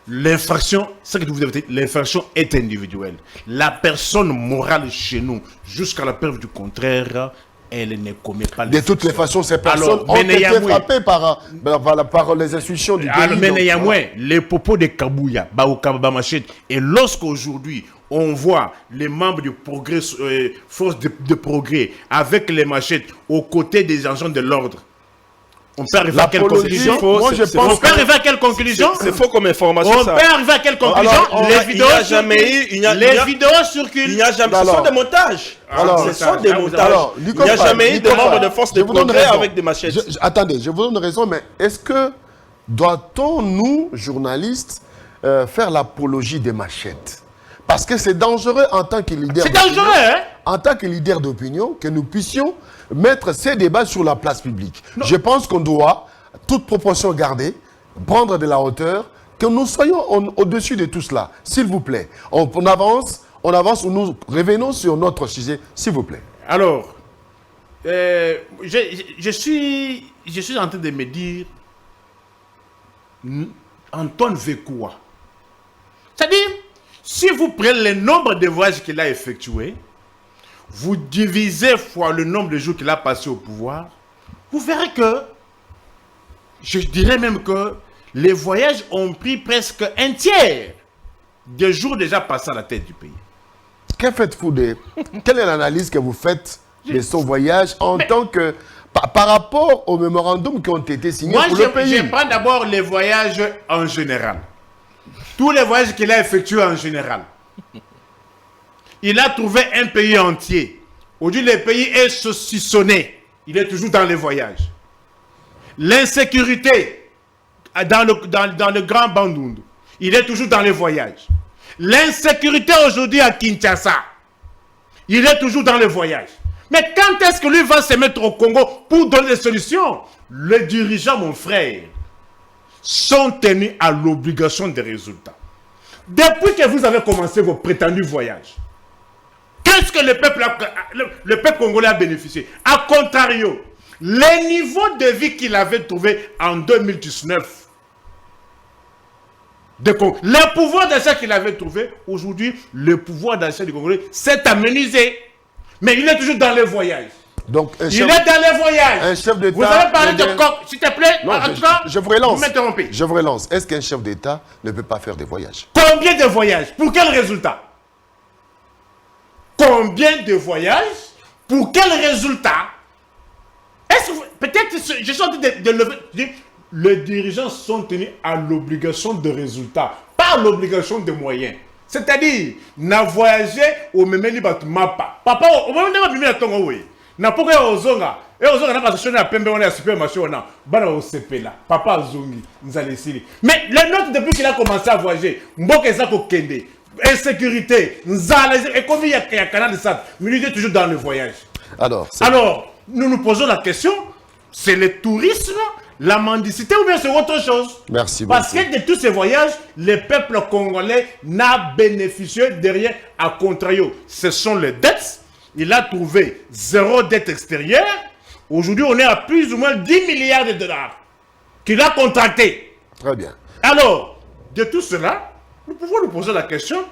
L'infraction, c'est que vous avez dit, l'infraction est individuelle. La personne morale chez nous, jusqu'à la preuve du contraire, elle ne commet pas De toutes les façons, ces personnes ont été frappées par les institutions du pays. Alors, mais néanmoins, les propos de Kabouya, et lorsqu'aujourd'hui, on voit les membres du progrès, force de progrès, avec les machettes, aux côtés des agents de l'ordre, on peut arriver à quelle conclusion? Moi, je pense on peut arriver à quelle conclusion? C'est faux comme information. On peut arriver à quelle conclusion? Les vidéos circulent. Il n'y a jamais. Ce sont des montages. Ce sont des montages. Il n'y a jamais eu de membres de force de progrès avec des machettes. Attendez, je vous donne raison, mais est-ce que doit-on, nous, journalistes, faire l'apologie des machettes? Parce que c'est dangereux en tant que leader. C'est dangereux, hein? En tant que leader d'opinion, que nous puissions mettre ces débats sur la place publique. Non. Je pense qu'on doit, toute proportion gardée, prendre de la hauteur, que nous soyons au-dessus de tout cela. S'il vous plaît. On avance, ou nous revenons sur notre sujet, s'il vous plaît. Alors, je suis en train de me dire, Antoine veut quoi? C'est-à-dire, si vous prenez le nombre de voyages qu'il a effectués, vous divisez fois le nombre de jours qu'il a passé au pouvoir, vous verrez que, je dirais même que les voyages ont pris presque un tiers des jours déjà passés à la tête du pays. Quelle est l'analyse que vous faites de son voyage en tant que... Par rapport aux mémorandums qui ont été signés pour le pays? Je prends d'abord les voyages en général. Tous les voyages qu'il a effectués en général. Il a trouvé un pays entier. Aujourd'hui, le pays est saucissonné. Il est toujours dans les voyages. L'insécurité dans le Grand Bandundu. Il est toujours dans les voyages. L'insécurité aujourd'hui à Kinshasa. Il est toujours dans les voyages. Mais quand est-ce que lui va se mettre au Congo pour donner des solutions? Les dirigeants, mon frère, sont tenus à l'obligation des résultats. Depuis que vous avez commencé vos prétendus voyages, qu'est-ce que le peuple congolais a bénéficié? A contrario, les niveaux de vie qu'il avait trouvé en 2019, le pouvoir d'achat qu'il avait trouvé, aujourd'hui, le pouvoir d'achat du Congolais s'est amenuisé. Mais il est toujours dans les voyages. Donc, il est dans les voyages. Un chef d'État... Vous avez parlé de coq, s'il te plaît. Non, en tout cas, je vous relance. Vous m'interrompez. Je vous relance. Est-ce qu'un chef d'État ne peut pas faire des voyages? Combien de voyages? Pour quel résultat? Combien de voyages? Pour quel résultat? Est-ce que peut-être, je suis en train de lever... Les dirigeants sont tenus à l'obligation de résultats, pas à l'obligation de moyens. C'est-à-dire, n'a voyagé au Memeli Batumapa. Papa, au moment où il a ton oui. N'a pas que Ozonga. Et Ozonga n'a pas acheté à Pembe, on est à supermarché, on a. Bana au CP là. Papa Zongi, nous allons essayer. Mais les notes, depuis qu'il a commencé à voyager, Mboke Zako Kende, insécurité, et comme il y a un canal de ça, mais il est toujours dans le voyage. Alors, nous nous posons la question, c'est le tourisme, la mendicité ou bien c'est autre chose? Merci beaucoup. Parce que de tous ces voyages, le peuple congolais n'a bénéficié de rien. À contrario, ce sont les dettes. Il a trouvé 0 dette extérieure. Aujourd'hui, on est à plus ou moins 10 milliards de dollars qu'il a contracté. Très bien. Alors, de tout cela, nous pouvons nous poser la question.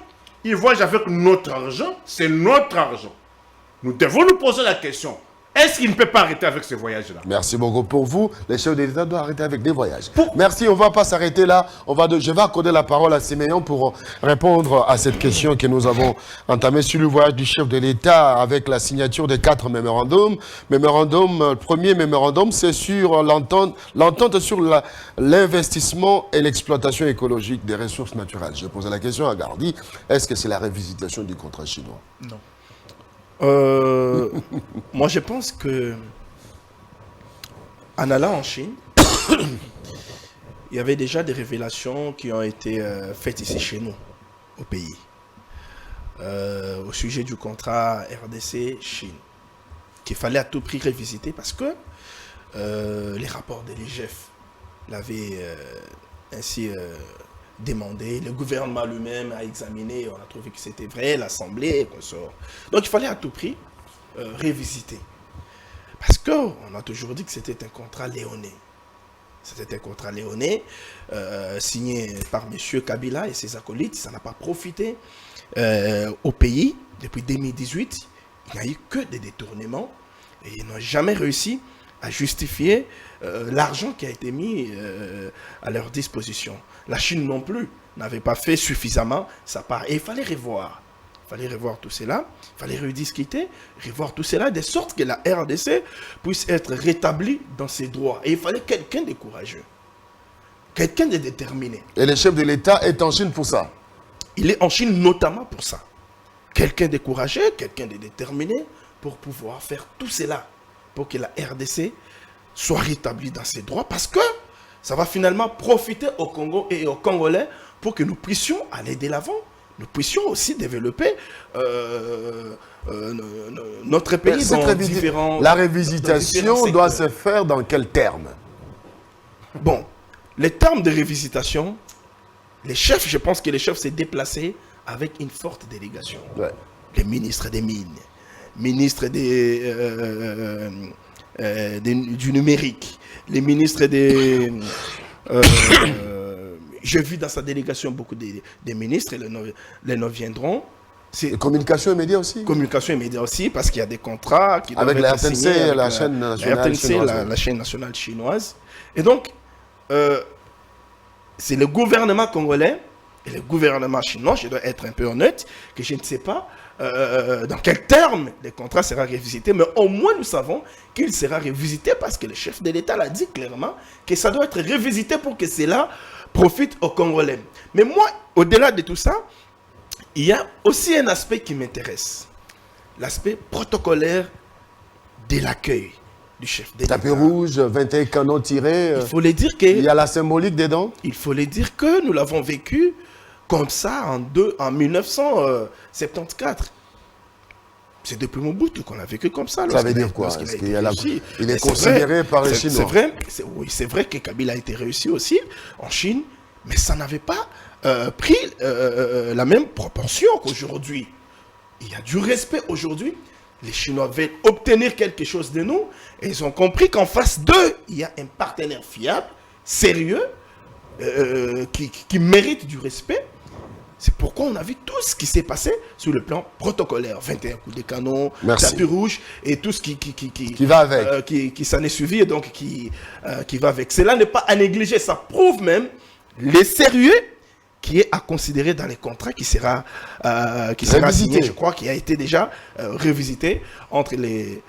Il voyage avec notre argent, c'est notre argent. Nous devons nous poser la question. Est-ce qu'il ne peut pas arrêter avec ces voyages-là? Merci beaucoup pour vous. Les chefs d'État doivent arrêter avec des voyages. Merci, on ne va pas s'arrêter là. Je vais accorder la parole à Siméon pour répondre à cette question que nous avons entamée sur le voyage du chef de l'État avec la signature des 4 mémorandums. Le premier mémorandum, c'est sur l'entente sur l'investissement et l'exploitation écologique des ressources naturelles. Je posais la question à Gardi. Est-ce que c'est la révisitation du contrat chinois? Non. Moi, je pense que en allant en Chine, il y avait déjà des révélations qui ont été faites ici chez nous, au pays, au sujet du contrat RDC-Chine, qu'il fallait à tout prix révisiter parce que les rapports de l'IGF l'avaient ainsi demandé, le gouvernement lui-même a examiné, on a trouvé que c'était vrai, l'Assemblée, consort. Donc il fallait à tout prix révisiter. Parce qu'on a toujours dit que c'était un contrat léoné. C'était un contrat léoné signé par M. Kabila et ses acolytes. Ça n'a pas profité au pays. Depuis 2018, il n'y a eu que des détournements Et ils n'ont jamais réussi à justifier l'argent qui a été mis à leur disposition. La Chine non plus n'avait pas fait suffisamment sa part. Et il fallait revoir. Il fallait revoir tout cela, il fallait rediscuter, revoir tout cela, de sorte que la RDC puisse être rétablie dans ses droits. Et il fallait quelqu'un de courageux, quelqu'un de déterminé. Et le chef de l'État est en Chine pour ça? Il est en Chine notamment pour ça. Quelqu'un de courageux, quelqu'un de déterminé, pour pouvoir faire tout cela, pour que la RDC soit rétablie dans ses droits, parce que ça va finalement profiter au Congo et aux Congolais pour que nous puissions aller de l'avant. Nous puissions aussi développer notre pays dans différents... La révisitation doit se faire dans quels termes? Bon, les termes de révisitation, les chefs, je pense que les chefs s'est déplacé avec une forte délégation. Ouais. Les ministres des Mines, ministres du numérique, les ministres des... J'ai vu dans sa délégation beaucoup de ministres, et les noms viendront. Et communication et médias aussi? Communication et médias aussi, parce qu'il y a des contrats qui avec doivent la être RTNC, signés avec la chaîne nationale chinoise. la chaîne nationale chinoise. Et donc, c'est le gouvernement congolais et le gouvernement chinois, je dois être un peu honnête, que je ne sais pas dans quel terme le contrat sera révisité, mais au moins nous savons qu'il sera révisité parce que le chef de l'État l'a dit clairement que ça doit être révisité pour que cela profite aux Congolais. Mais moi, au-delà de tout ça, il y a aussi un aspect qui m'intéresse. L'aspect protocolaire de l'accueil du chef d'État. Tapis rouge, 21 canons tirés. Il faut le dire que... Il y a la symbolique dedans. Il faut le dire que nous l'avons vécu comme ça en 1974. C'est depuis Mobutu qu'on a vécu comme ça. Ça veut dire quoi? Il est considéré par les Chinois. C'est vrai que Kabila a été réussi aussi en Chine, mais ça n'avait pas pris la même proportion qu'aujourd'hui. Il y a du respect aujourd'hui. Les Chinois veulent obtenir quelque chose de nous et ils ont compris qu'en face d'eux, il y a un partenaire fiable, sérieux, qui mérite du respect. C'est pourquoi on a vu tout ce qui s'est passé sur le plan protocolaire. 21 coups de canon, tapis rouge et tout ce qui va avec. Qui s'en est suivi et donc qui va avec. Cela n'est pas à négliger, ça prouve même le sérieux qui est à considérer dans les contrats qui sera signé, je crois, qui a été déjà revisité entre les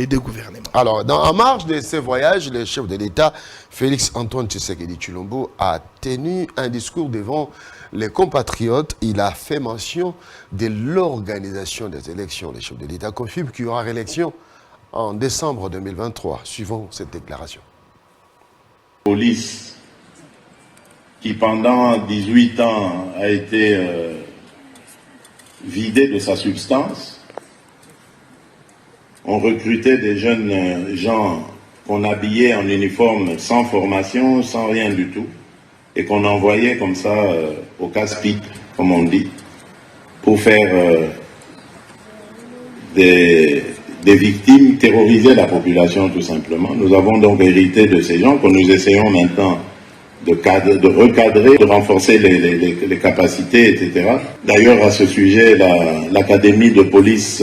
deux gouvernements. Alors, en marge de ces voyages, le chef de l'État, Félix Antoine Tshisekedi Tshilombo, a tenu un discours devant les compatriotes. Il a fait mention de l'organisation des élections. Le chef de l'État confirme qu'il y aura réélection en décembre 2023. Suivons cette déclaration. Police qui pendant 18 ans a été vidée de sa substance. On recrutait des jeunes gens qu'on habillait en uniforme sans formation, sans rien du tout, et qu'on envoyait comme ça au casse-pipe, comme on dit, pour faire des victimes, terroriser la population tout simplement. Nous avons donc hérité de ces gens que nous essayons maintenant de recadrer, de renforcer les capacités, etc. D'ailleurs, à ce sujet, l'académie de police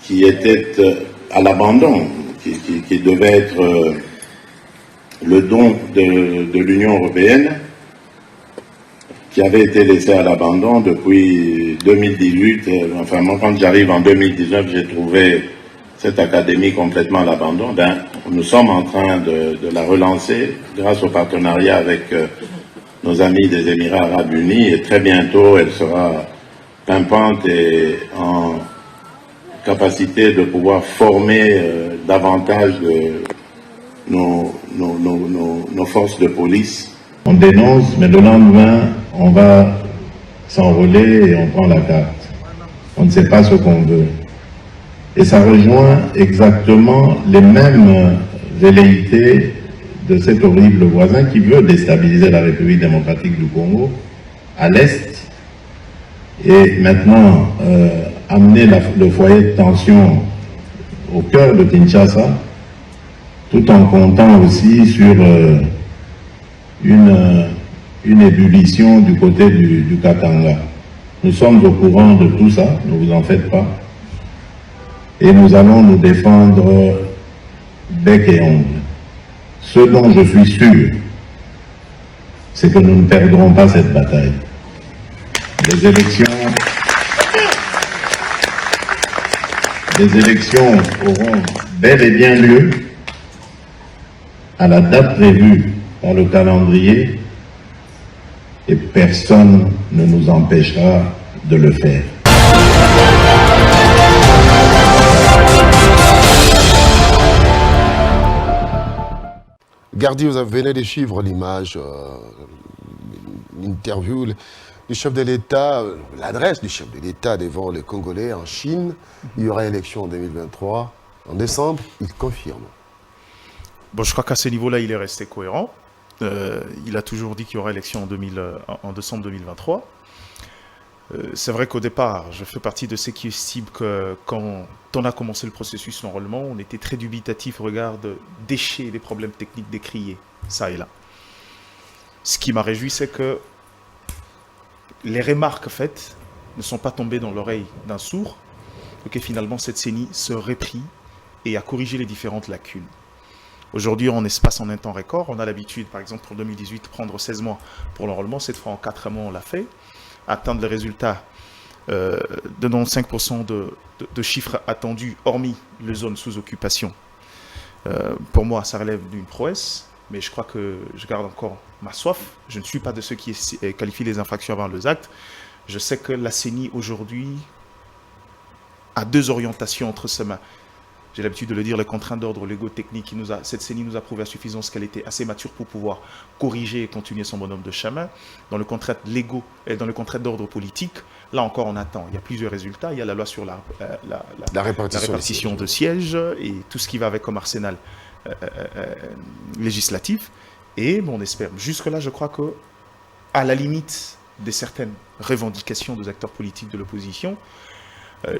qui était à l'abandon, qui devait être le don de l'Union européenne, qui avait été laissé à l'abandon depuis 2018. Enfin, moi, quand j'arrive en 2019, j'ai trouvé cette académie complètement à l'abandon. Nous sommes en train de la relancer grâce au partenariat avec nos amis des Émirats Arabes Unis, et très bientôt, elle sera pimpante et en capacité de pouvoir former davantage nos forces de police. On dénonce, mais le lendemain, on va s'enrôler et on prend la carte. On ne sait pas ce qu'on veut. Et ça rejoint exactement les mêmes velléités de cet horrible voisin qui veut déstabiliser la République démocratique du Congo à l'Est et maintenant amener le foyer de tension au cœur de Kinshasa, tout en comptant aussi sur une ébullition du côté du Katanga. Nous sommes au courant de tout ça, ne vous en faites pas. et nous allons nous défendre bec et ongle. Ce dont je suis sûr, c'est que nous ne perdrons pas cette bataille. Les élections auront bel et bien lieu à la date prévue par le calendrier et personne ne nous empêchera de le faire. Gardi, vous venez de suivre l'image, l'interview du chef de l'État, l'adresse du chef de l'État devant les Congolais en Chine. Il y aura élection en 2023, en décembre, il confirme. Bon, je crois qu'à ce niveau-là, il est resté cohérent. Il a toujours dit qu'il y aura élection en décembre 2023. C'est vrai qu'au départ, je fais partie de ceux qui estiment que quand on a commencé le processus d'enrôlement, on était très dubitatif au regard de déchets et des problèmes techniques décriés, ça et là. Ce qui m'a réjoui, c'est que les remarques faites ne sont pas tombées dans l'oreille d'un sourd, et que finalement cette CENI se reprit et a corrigé les différentes lacunes. Aujourd'hui, en un temps record, on a l'habitude, par exemple, pour 2018, de prendre 16 mois pour l'enrôlement. Cette fois, en 4 mois, on l'a fait. Atteindre le résultat de 95% de chiffres attendus, hormis les zones sous occupation. Pour moi, ça relève d'une prouesse, mais je crois que je garde encore ma soif. Je ne suis pas de ceux qui qualifient les infractions avant les actes. Je sais que la CENI, aujourd'hui, a 2 orientations entre ses mains. J'ai l'habitude de le dire, les contraintes d'ordre légo-technique, cette CENI nous a prouvé à suffisance qu'elle était assez mature pour pouvoir corriger et continuer son bonhomme de chemin. Dans le contrainte légaux et dans le contrainte d'ordre politique, là encore on attend. Il y a plusieurs résultats. Il y a la loi sur la répartition de sièges et tout ce qui va avec comme arsenal législatif. Et on espère. Jusque-là, je crois que, à la limite de certaines revendications des acteurs politiques de l'opposition,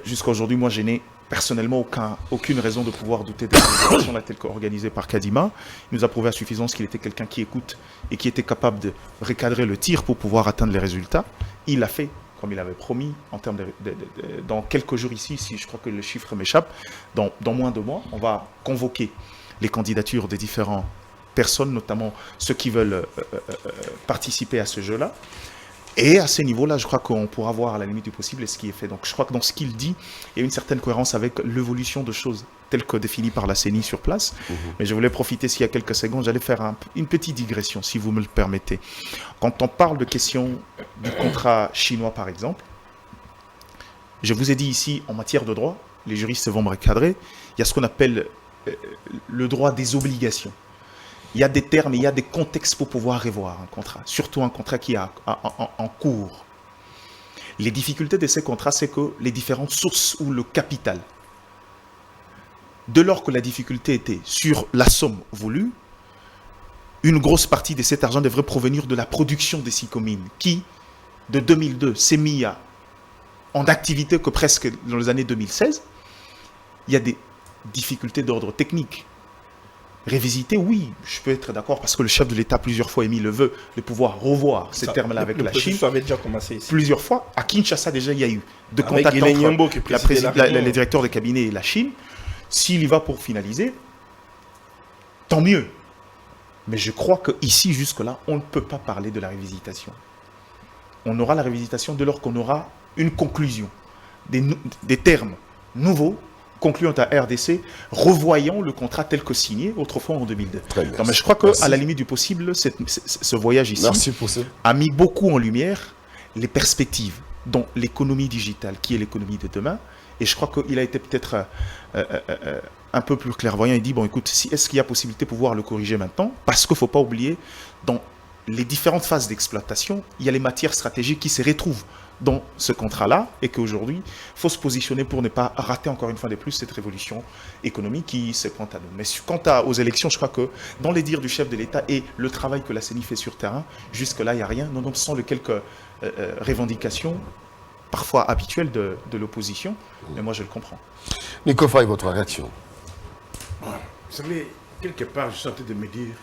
jusqu'à aujourd'hui, moi je n'ai personnellement aucune raison de pouvoir douter de cette opération là telle qu'organisée par Kadima. Il nous a prouvé à suffisance qu'il était quelqu'un qui écoute et qui était capable de recadrer le tir pour pouvoir atteindre les résultats. Il l'a fait comme il avait promis en termes dans quelques jours ici, si je crois que le chiffre m'échappe, dans moins de mois, on va convoquer les candidatures des différentes personnes, notamment ceux qui veulent participer à ce jeu-là. Et à ce niveau-là, je crois qu'on pourra voir à la limite du possible ce qui est fait. Donc je crois que dans ce qu'il dit, il y a une certaine cohérence avec l'évolution de choses telles que définies par la CENI sur place. Mais je voulais profiter, s'il y a quelques secondes, j'allais faire une petite digression, si vous me le permettez. Quand on parle de question du contrat chinois, par exemple, je vous ai dit ici, en matière de droit, les juristes vont me recadrer, il y a ce qu'on appelle le droit des obligations. Il y a des termes, il y a des contextes pour pouvoir revoir un contrat, surtout un contrat qui est en cours. Les difficultés de ces contrats, c'est que les différentes sources ou le capital, dès lors que la difficulté était sur la somme voulue, une grosse partie de cet argent devrait provenir de la production des Sicomines, qui, de 2002, s'est mis en activité que presque dans les années 2016. Il y a des difficultés d'ordre technique. Révisiter, oui, je peux être d'accord parce que le chef de l'État plusieurs fois émis le vœu de pouvoir revoir ces termes-là avec la Chine. Ça avait déjà commencé ici. Plusieurs fois. À Kinshasa, déjà, il y a eu de contacts entre les directeurs de cabinet et la Chine. S'il y va pour finaliser, tant mieux. Mais je crois qu'ici, jusque-là, on ne peut pas parler de la révisitation. On aura la révisitation dès lors qu'on aura une conclusion, des termes nouveaux, concluant à RDC, revoyant le contrat tel que signé autrefois en 2002. Non, mais je crois qu'à la limite du possible, ce voyage ici a mis beaucoup en lumière les perspectives dans l'économie digitale, qui est l'économie de demain. Et je crois qu'il a été peut-être un peu plus clairvoyant. Il dit, bon écoute, est-ce qu'il y a possibilité de pouvoir le corriger maintenant? Parce qu'il ne faut pas oublier, dans les différentes phases d'exploitation, il y a les matières stratégiques qui se retrouvent dans ce contrat-là, et qu'aujourd'hui, il faut se positionner pour ne pas rater encore une fois de plus cette révolution économique qui se pointe à nous. Mais quant aux élections, je crois que dans les dires du chef de l'État et le travail que la CENI fait sur terrain, jusque-là, il n'y a rien, non, sans les quelques revendications parfois habituelles de l'opposition, mais moi je le comprends. Nico Faye, votre réaction? Vous savez, quelque part, je suis en train de me dire,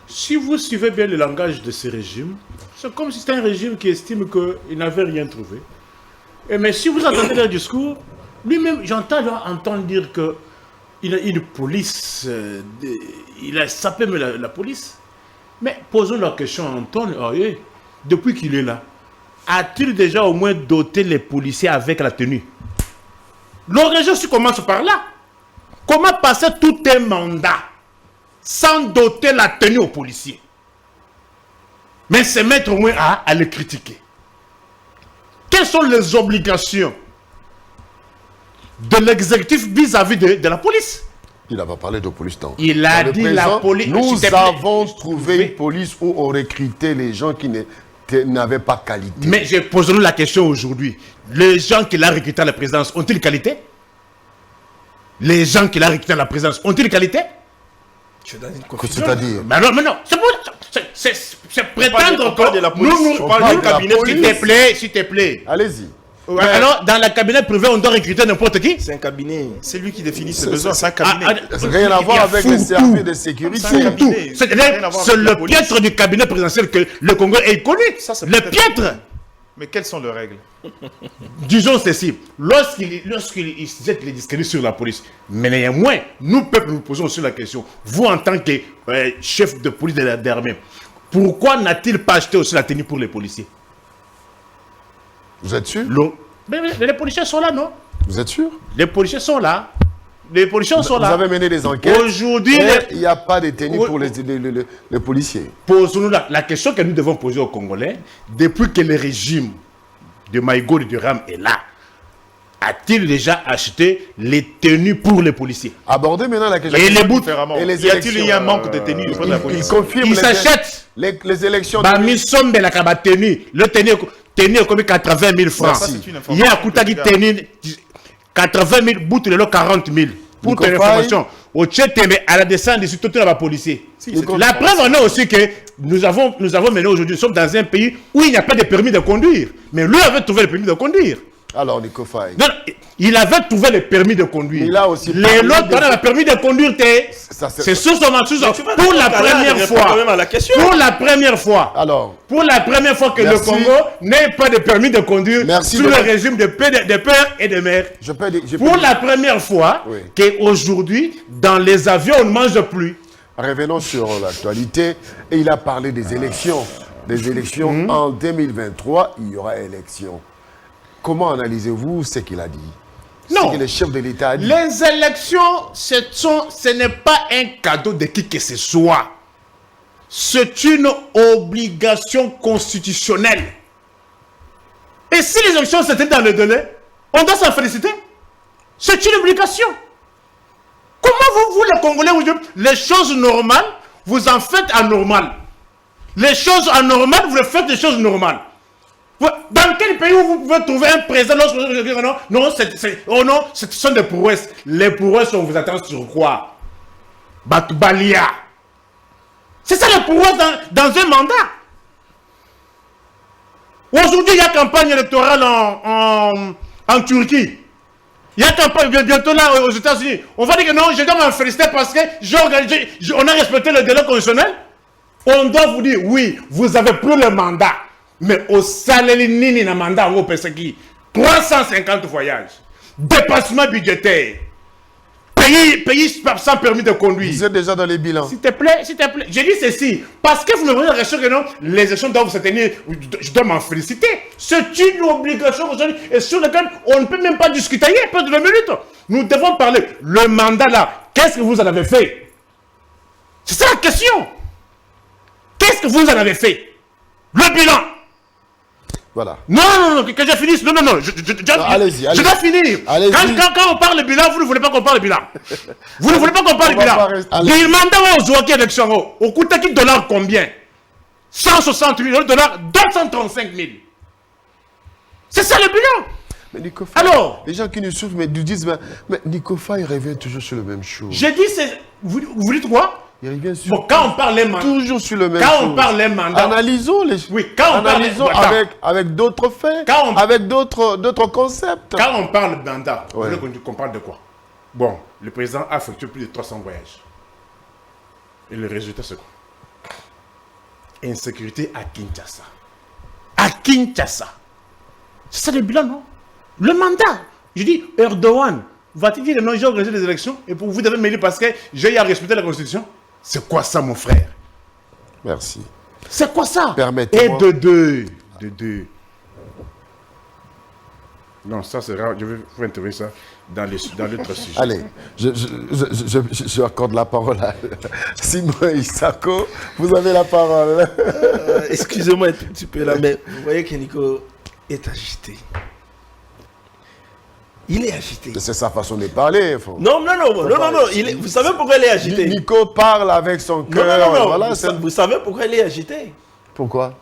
si vous suivez bien le langage de ce régime, c'est comme si c'était un régime qui estime qu'il n'avait rien trouvé. Mais si vous entendez leur discours, Lui-même, j'entends entendre dire qu'il a une police, il a sapé la police. Mais posons la question à Antoine, depuis qu'il est là, a-t-il déjà au moins doté les policiers avec la tenue? L'origine commence par là. Comment passer tout un mandat sans doter la tenue aux policiers? Mais se mettre au moins à les critiquer. Quelles sont les obligations de l'exécutif vis-à-vis de la police? Il n'a pas parlé de police tant. Il a dit la police. Nous avons trouvé une police où on recrutait les gens qui n'avaient pas qualité. Mais je pose-nous la question aujourd'hui. Les gens qui l'ont recruté à la présidence ont-ils qualité? Les gens qui l'ont recruté à la présidence ont-ils qualité? Je donne une Qu'est-ce que c'est-à-dire? Mais non. C'est prétendre de la police. Nous parlons du cabinet, s'il te plaît. Allez-y. Alors, dans le cabinet privé, on doit recruter n'importe qui? C'est un cabinet. C'est lui qui définit ses besoins, c'est un cabinet. Ça n'a rien à voir avec les services de sécurité. C'est le piètre du cabinet présidentiel que le Congo est connu. Le piètre. Mais quelles sont les règles? Disons ceci, lorsqu'il jette les discrédits sur la police, mais néanmoins, nous, peuple, nous posons aussi la question. Vous, en tant que chef de police de l'armée, pourquoi n'a-t-il pas acheté aussi la tenue pour les policiers? Vous êtes sûr? Mais les policiers sont là, non? Vous êtes sûr? Les policiers sont là. Les policiers sont là. Vous avez mené des enquêtes. Aujourd'hui, il n'y a pas de tenue pour les policiers. Posons-nous la question que nous devons poser aux Congolais. Depuis que le régime de Maïgo et de Ram est là, a-t-il déjà acheté les tenues pour les policiers? Abordez maintenant la question. Et les bouts. Et les Y a-t-il un manque de tenues pour la police? Il confirme. Ils s'achètent. Les élections. Bami sombe la kaba tenue. Le tenue est comme 80 000 francs. Il y a un coutagi tenue 80 000 bouts de 40 000. Pour ton information, au Tchétémé, à la descente ici, tout le policier. La preuve en est aussi que nous avons mené aujourd'hui, nous sommes dans un pays où il n'y a pas de permis de conduire. Mais lui avait trouvé le permis de conduire. Alors, Nico Faye. Non, il avait trouvé le permis de conduire. Il a aussi les autres, dans le permis de conduire, c'est sous son pour la première fois. Pour la première fois. Alors. Pour la première fois que le Congo n'ait pas de permis de conduire sous le régime de père et de mère. Pour la première fois qu'aujourd'hui, dans les avions, on ne mange plus. Revenons sur l'actualité. Et il a parlé des élections. Des élections en 2023, il y aura élection. Comment analysez-vous ce qu'il a dit? Non. Ce que le chef de l'État a dit. Les élections, ce n'est pas un cadeau de qui que ce soit. C'est une obligation constitutionnelle. Et si les élections c'était dans le délai, on doit s'en féliciter. C'est une obligation. Comment vous les Congolais, les choses normales, vous en faites anormales. Les choses anormales, vous les faites des choses normales. Dans quel pays où vous pouvez trouver un président non, ce sont des prouesses. Les prouesses, on vous attend sur quoi? Batoubalia. C'est ça les prouesses dans un mandat. Aujourd'hui, il y a campagne électorale en Turquie. Il y a campagne bientôt là aux États-Unis. On va dire que non, je dois m'en féliciter parce que on a respecté le délai constitutionnel. On doit vous dire, oui, vous avez pris le mandat. Mais au salaire nini na mandat au PSQ, 350 voyages, dépassement budgétaire, pays sans permis de conduire. Vous êtes déjà dans les bilans. S'il te plaît, j'ai dit ceci, parce que vous me voyez la question que non, les élections doivent se tenir, je dois m'en féliciter. C'est une obligation et sur laquelle on ne peut même pas discuter, il y a pas de 2 minutes. Nous devons parler. Le mandat là, qu'est-ce que vous en avez fait? C'est ça la question. Qu'est-ce que vous en avez fait? Le bilan. Voilà. Non, que je finisse. Non, allez-y. Je dois finir. Quand on parle de bilan, vous ne voulez pas qu'on parle de bilan. Vous ne voulez pas qu'on parle de bilan. Il mandat aux Ouaki élection. Au coût de dollars combien? 160 000 dollars, 235 000. C'est ça le bilan. Mais Nico Faye, alors, les gens qui nous souffrent, mais nous disent, mais Nico Faye revient toujours sur le même chose. J'ai dit, vous dites quoi? Il revient sur. Bon, quand on parle des mandats. Toujours sur le même quand chose. on parle des mandats. Analysons les. Oui, quand on analysons parle. avec d'autres faits. Avec d'autres concepts. Quand on parle de mandat, ouais. Vous voulez qu'on parle de quoi? Bon, le président a effectué plus de 300 voyages. Et le résultat, c'est quoi? Insécurité à Kinshasa. À Kinshasa. C'est ça le bilan, non? Le mandat. Je dis, Erdogan, va-t-il dire non, j'ai organisé des élections et pour vous devez mêler parce que j'ai à respecter la Constitution? C'est quoi ça, mon frère? Merci. C'est quoi ça? Permettez-moi. Et de deux. Non, ça c'est rare. Je vais vous intervenir ça dans l'autre sujet. Allez, je accorde la parole à Simon Isako. Vous avez la parole. Excusez-moi un tout petit peu là, mais vous voyez que Nico est agité. Il est agité. C'est sa façon de parler. Non. Vous savez pourquoi il est agité? Nico parle avec son cœur. Non. Voilà, vous savez pourquoi il est agité? Pourquoi?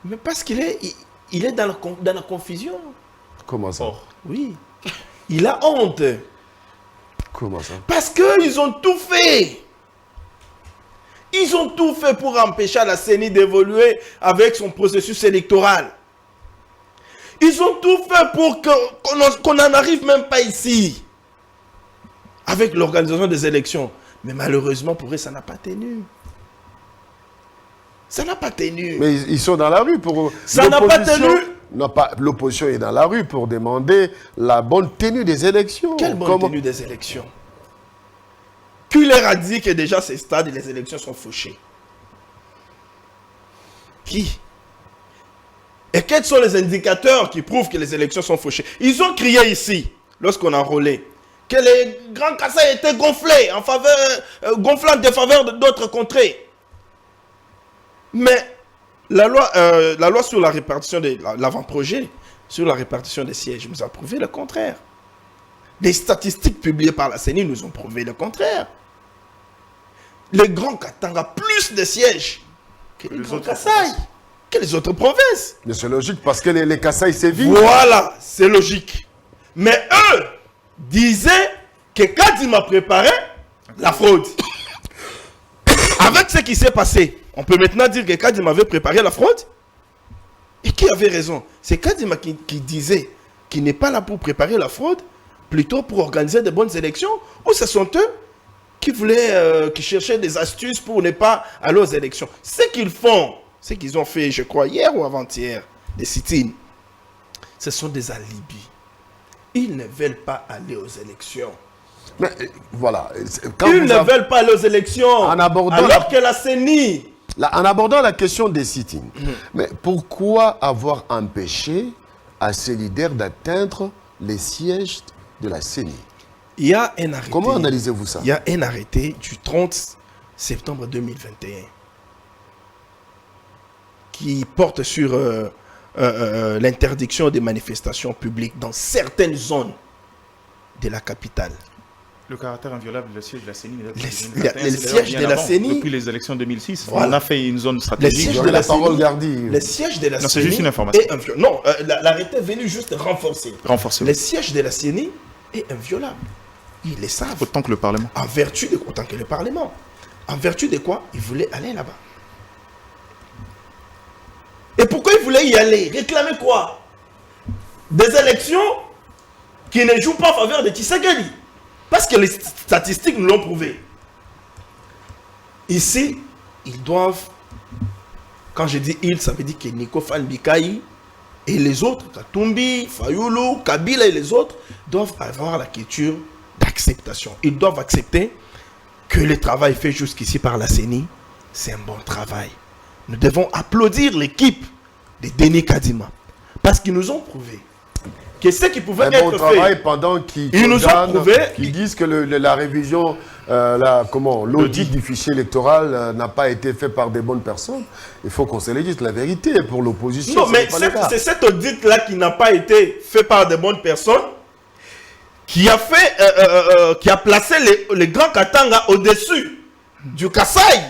Mais parce qu'il est dans la confusion. Comment ça? Oui. Il a honte. Comment ça? Parce qu'ils ont tout fait. Ils ont tout fait pour empêcher la CENI d'évoluer avec son processus électoral. Ils ont tout fait pour qu'on n'en arrive même pas ici. Avec l'organisation des élections. Mais malheureusement, pour eux, ça n'a pas tenu. Ça n'a pas tenu. Mais ils sont dans la rue pour... Ça n'a pas tenu. Non, pas l'opposition est dans la rue pour demander la bonne tenue des élections. Quelle bonne tenue des élections? Qui leur a dit que déjà ces stades et les élections sont fauchées? Qui? Et quels sont les indicateurs qui prouvent que les élections sont fauchées? Ils ont crié ici, lorsqu'on a enrôlé, que les grands Kassai étaient gonflés gonflant en défaveur d'autres contrées. Mais la loi sur la répartition l'avant-projet sur la répartition des sièges nous a prouvé le contraire. Des statistiques publiées par la CENI nous ont prouvé le contraire. Les grands Katanga plus de sièges que les grands Kassai, que les autres provinces. Mais c'est logique parce que les Kassai sévissent. Voilà, c'est logique. Mais eux disaient que Kadima préparait la fraude. Avec ce qui s'est passé, on peut maintenant dire que Kadima avait préparé la fraude. Et qui avait raison? C'est Kadima qui disait qu'il n'est pas là pour préparer la fraude, plutôt pour organiser de bonnes élections, ou ce sont eux qui cherchaient des astuces pour ne pas aller aux élections. Ce qu'ils font, ce qu'ils ont fait, je crois, hier ou avant-hier, des sit-ins, ce sont des alibis. Ils ne veulent pas aller aux élections. Mais voilà. Ils ne veulent pas aller aux élections. Alors que la CENI... En abordant la question des sit-ins, mais pourquoi avoir empêché à ces leaders d'atteindre les sièges de la CENI? Il y a un arrêté. Comment analysez-vous ça? Il y a un arrêté du 30 septembre 2021 qui porte sur l'interdiction des manifestations publiques dans certaines zones de la capitale. Le caractère inviolable du siège de la CENI. Le siège de la CENI. Depuis les élections 2006, voilà. On a fait une zone stratégique. Le siège de la CENI. C'est juste une information. Non, l'arrêté est venu juste renforcer. Le siège de la CENI est inviolable. Ils le savent. Autant que le Parlement. Autant que le Parlement. En vertu de quoi ils voulaient aller là-bas. Et pourquoi ils voulaient y aller? Réclamer quoi? Des élections qui ne jouent pas en faveur de Tshisekedi. Parce que les statistiques nous l'ont prouvé. Ici, ils doivent, quand je dis ils, ça veut dire que Nico Falmbikaï et les autres, Katumbi, Fayulu, Kabila et les autres, doivent avoir la culture d'acceptation. Ils doivent accepter que le travail fait jusqu'ici par la CENI, c'est un bon travail. Nous devons applaudir l'équipe de Denis Kadima. Parce qu'ils nous ont prouvé que ce qui pouvait être bon travail fait, pendant qu'ils nous ont prouvé, disent que la révision, l'audit du fichier électoral n'a pas été fait par des bonnes personnes. Il faut qu'on se le dise, la vérité pour l'opposition. Non, mais c'est cet audit-là qui n'a pas été fait par des bonnes personnes qui a fait, qui a placé les grands Katanga au-dessus du Kassai.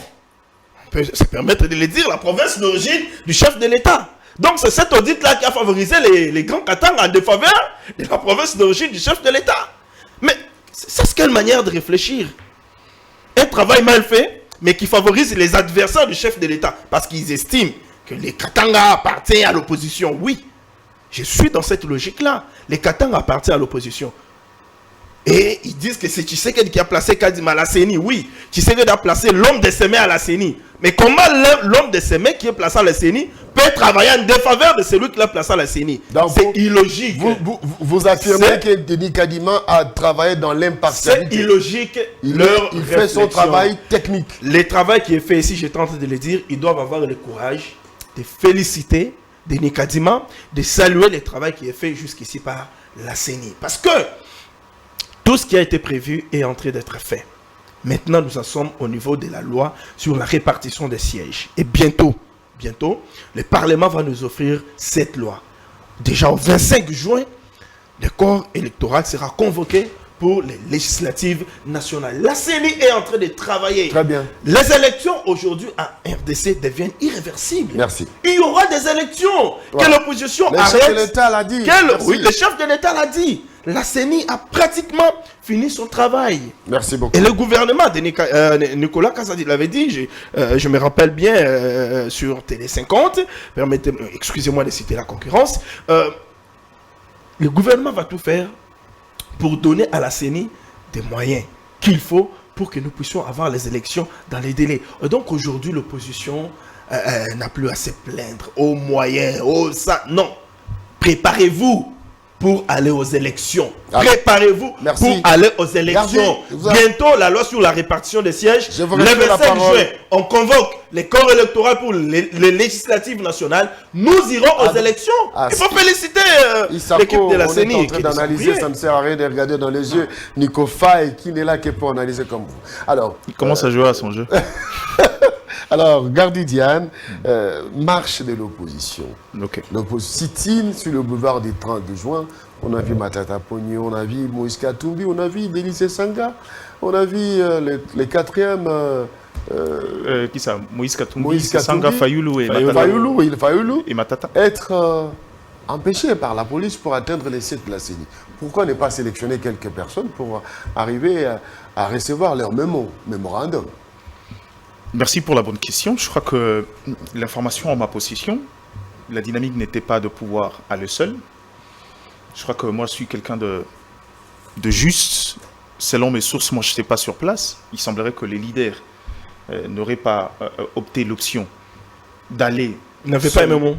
On peut se permettre de le dire, la province d'origine du chef de l'État. Donc c'est cet audit-là qui a favorisé les grands Katanga en défaveur de la province d'origine du chef de l'État. Mais c'est quelle manière de réfléchir? Un travail mal fait, mais qui favorise les adversaires du chef de l'État. Parce qu'ils estiment que les Katanga appartiennent à l'opposition. Oui, je suis dans cette logique-là. Les Katanga appartiennent à l'opposition. Et ils disent que c'est Tshisekedi qui a placé Kadima à la CENI. Oui, Tshisekedi a placé l'homme de Sémé à la CENI. Mais comment l'homme de Sémé qui est placé à la CENI peut travailler en défaveur de celui qui l'a placé à la CENI? C'est illogique. Vous affirmez que Denis Kadima a travaillé dans l'impartialité. C'est illogique. Il fait son travail technique. Le travail qui est fait ici, j'étais en train de le dire, ils doivent avoir le courage de féliciter Denis Kadima, de saluer le travail qui est fait jusqu'ici par la CENI. Parce que tout ce qui a été prévu est en train d'être fait. Maintenant, nous en sommes au niveau de la loi sur la répartition des sièges. Et bientôt, le Parlement va nous offrir cette loi. Déjà au 25 juin, le corps électoral sera convoqué pour les législatives nationales. La CENI est en train de travailler. Très bien. Les élections aujourd'hui à RDC deviennent irréversibles. Merci. Il y aura des élections. Que l'opposition arrête. Le chef de l'État l'a dit. Oui, le chef de l'État l'a dit. La CENI a pratiquement fini son travail. Merci beaucoup. Et le gouvernement de Nicolas Kazadi l'avait dit, je me rappelle bien sur Télé 50, excusez-moi de citer la concurrence, le gouvernement va tout faire pour donner à la CENI des moyens qu'il faut pour que nous puissions avoir les élections dans les délais. Et donc aujourd'hui, l'opposition n'a plus à se plaindre aux moyens, ça. Non, préparez-vous pour aller aux élections. Préparez-vous pour aller aux élections. Bientôt, la loi sur la répartition des sièges, le 25 juin, on convoque les corps électoraux pour les législatives nationales. Nous irons aux élections. Il faut féliciter l'équipe de la CENI. On est en train d'analyser, ça ne sert à rien de regarder dans les yeux Nico Faye, qui n'est là que pour analyser comme vous. Alors, il commence à jouer à son jeu. Alors, Gardidiane, marche de l'opposition. Okay. Sit-in sur le boulevard du 30 juin. On a vu Matata Pogno, on a vu Moïse Katumbi, on a vu Délice Sanga, on a vu les quatrièmes... qui ça? Moïse Katumbi, Sanga, Fayoulou et Matata. Être empêchés par la police pour atteindre les sites de la CENI. Pourquoi ne pas sélectionner quelques personnes pour arriver à recevoir leur mémorandum? Merci pour la bonne question. Je crois que l'information en ma possession, la dynamique n'était pas de pouvoir aller seul. Je crois que moi, je suis quelqu'un de juste. Selon mes sources, moi, je n'étais pas sur place. Il semblerait que les leaders n'auraient pas opté l'option d'aller. Ils n'avaient pas un mémo.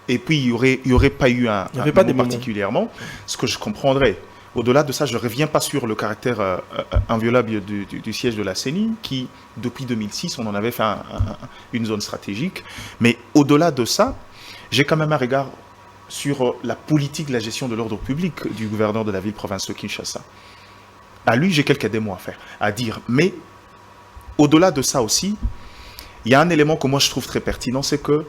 Et puis, il n'y aurait pas eu un mémo particulièrement, ce que je comprendrais. Au-delà de ça, je ne reviens pas sur le caractère inviolable du siège de la CENI, qui, depuis 2006, on en avait fait une zone stratégique. Mais au-delà de ça, j'ai quand même un regard sur la politique de la gestion de l'ordre public du gouverneur de la ville-province de Kinshasa. À lui, j'ai quelques démos à dire. Mais au-delà de ça aussi, il y a un élément que moi je trouve très pertinent, c'est que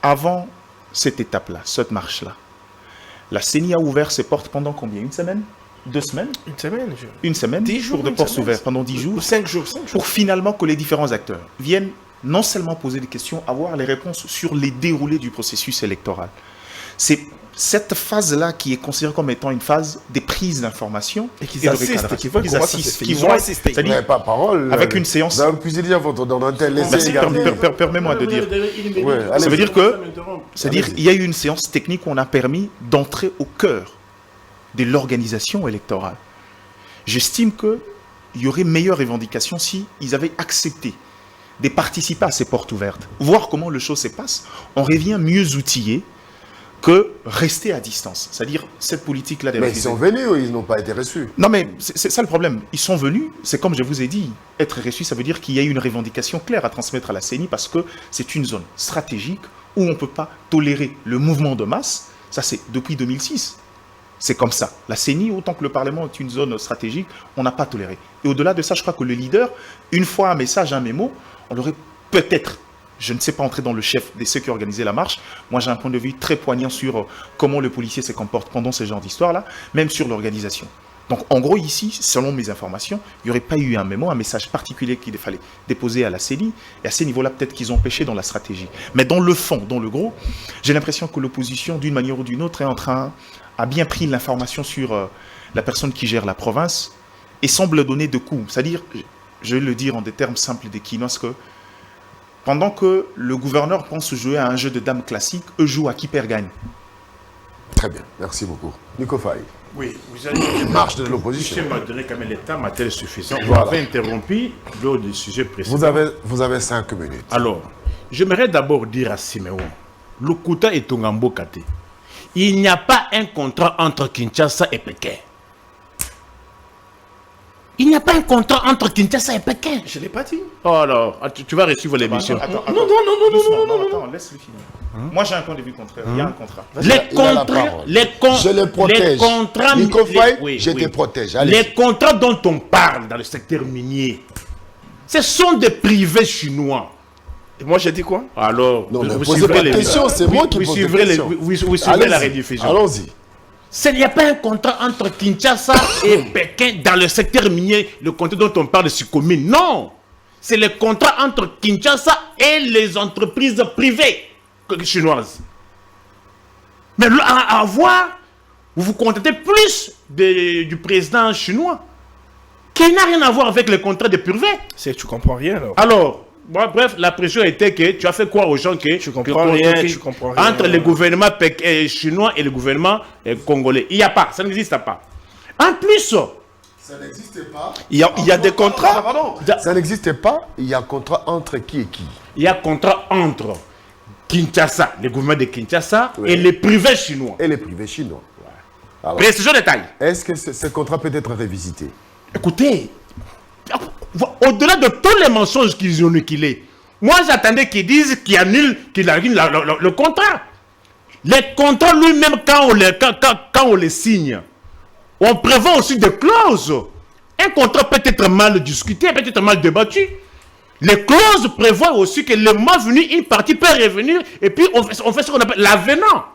avant cette étape-là, cette marche-là, la CENI a ouvert ses portes pendant combien? Une semaine? 2 semaines? Une semaine. 10 jours de portes ouvertes pendant 10 jours. 5 jours. Pour finalement que les différents acteurs viennent non seulement poser des questions, avoir les réponses sur les déroulés du processus électoral. C'est cette phase-là qui est considérée comme étant une phase des prises d'informations et qu'ils assistent, qui vont assister. C'est-à-dire pas parole. Avec une séance. Permets-moi de dire. Ça veut dire que, il y a eu une séance technique où on a permis d'entrer au cœur de l'organisation électorale. J'estime qu'il y aurait meilleure revendication si ils avaient accepté de participer à ces portes ouvertes, voir comment les choses se passent. On revient mieux outillé que rester à distance. C'est-à-dire, cette politique-là... Mais ils sont venus ou ils n'ont pas été reçus? Non, mais c'est ça le problème. Ils sont venus, c'est comme je vous ai dit, être reçus, ça veut dire qu'il y a une revendication claire à transmettre à la CENI parce que c'est une zone stratégique où on ne peut pas tolérer le mouvement de masse. Ça, c'est depuis 2006. C'est comme ça. La CENI, autant que le Parlement est une zone stratégique, on n'a pas toléré. Et au-delà de ça, je crois que le leader, une fois un message, un mémo, on l'aurait peut-être... Je ne sais pas entrer dans le chef de ceux qui organisaient la marche. Moi, j'ai un point de vue très poignant sur comment le policier se comporte pendant ce genre d'histoire-là, même sur l'organisation. Donc, en gros, ici, selon mes informations, il n'y aurait pas eu un mémo, un message particulier qu'il fallait déposer à la CENI. Et à ces niveaux-là, peut-être qu'ils ont pêché dans la stratégie. Mais dans le fond, dans le gros, j'ai l'impression que l'opposition, d'une manière ou d'une autre, a bien pris l'information sur la personne qui gère la province et semble donner de coups. C'est-à-dire, je vais le dire en des termes simples des Kinois, que pendant que le gouverneur pense jouer à un jeu de dames classique, eux jouent à qui perd gagne. Très bien, merci beaucoup. Nico Faye. Oui, vous avez marche de l'opposition. Monsieur m'a donné quand même l'état matériel suffisant. Vous avez interrompu lors du sujet précédent. Vous avez 5 minutes. Alors, j'aimerais d'abord dire à Siméon, Lokuta et Tongambo Kate, il n'y a pas un contrat entre Kinshasa et Pékin. Il n'y a pas un contrat entre Kinshasa et Pékin. Je ne l'ai pas dit. Oh alors, tu vas suivre l'émission. Attends, laisse-le finir. Moi, j'ai un point de vue contraire. Il y a un contrat. Je le protège. Nico Faye, je te protège. Allez. Les contrats dont on parle dans le secteur minier, ce sont des privés chinois. Et moi, j'ai dit quoi? Alors, non, vous posez pas de questions, c'est moi qui pose des questions. Vous suivrez la rediffusion. Allons-y. Il n'y a pas un contrat entre Kinshasa et Pékin dans le secteur minier, le contrat dont on parle de Sukomine. Non! C'est le contrat entre Kinshasa et les entreprises privées chinoises. Mais à voir, vous vous contentez plus du président chinois, qui n'a rien à voir avec le contrat de privés. C'est que tu comprends rien alors. Alors, bon, bref, la pression était que tu as fait croire aux gens que tu comprends rien. Entre le gouvernement chinois et le gouvernement congolais, il n'y a pas, ça n'existe pas. En plus, ça n'existe pas. Il y a des contrats. Ça n'existe pas. Il y a contrat entre qui et qui? Il y a contrat entre Kinshasa, le gouvernement de Kinshasa, et les privés chinois. Et les privés chinois. Ouais. Précision détail. Est-ce que ce contrat peut être révisité? Écoutez, au-delà de tous les mensonges qu'ils ont équilés, moi j'attendais qu'ils disent qu'ils annulent le contrat. Les contrats lui-même, quand on les signe, on prévoit aussi des clauses. Un contrat peut être mal discuté, peut être mal débattu. Les clauses prévoient aussi que le mois venu, une partie peut revenir et puis on fait ce qu'on appelle l'avenant.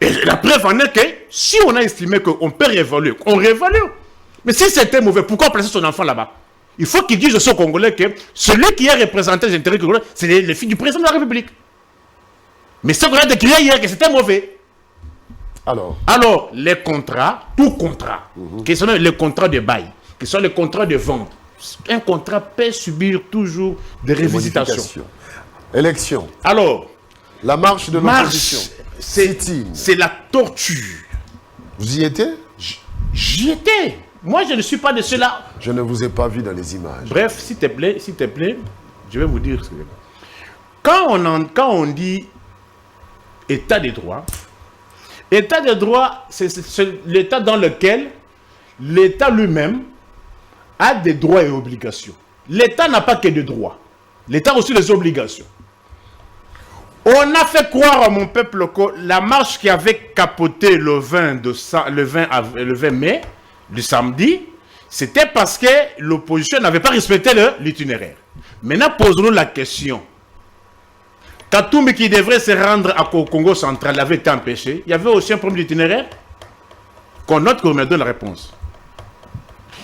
Et la preuve en est que si on a estimé qu'on peut réévaluer, on réévalue. Mais si c'était mauvais, pourquoi placer son enfant là-bas? Il faut qu'il dise aux Congolais que celui qui est représenté des intérêts congolais, c'est les filles du président de la République. Mais ce qu'on a déclaré hier que c'était mauvais. Alors, les contrats, tout contrat, qui sont les contrats de bail, qui sont les contrats de vente, un contrat peut subir toujours des revisitations. Élection. Alors, la marche de l'opposition. C'est la torture. Vous y étiez? J'y étais. Moi, je ne suis pas de ceux-là. Je ne vous ai pas vu dans les images. Bref, s'il te plaît, je vais vous dire. Quand on dit état de droit, c'est l'état dans lequel l'état lui-même a des droits et obligations. L'état n'a pas que des droits. L'état a aussi des obligations. On a fait croire à mon peuple que la marche qui avait capoté le 20 mai, le samedi, c'était parce que l'opposition n'avait pas respecté l'itinéraire. Maintenant, posons-nous la question. Katoumi qui devrait se rendre au Congo central avait été empêché. Il y avait aussi un problème d'itinéraire. Qu'on note qu'on me donne la réponse.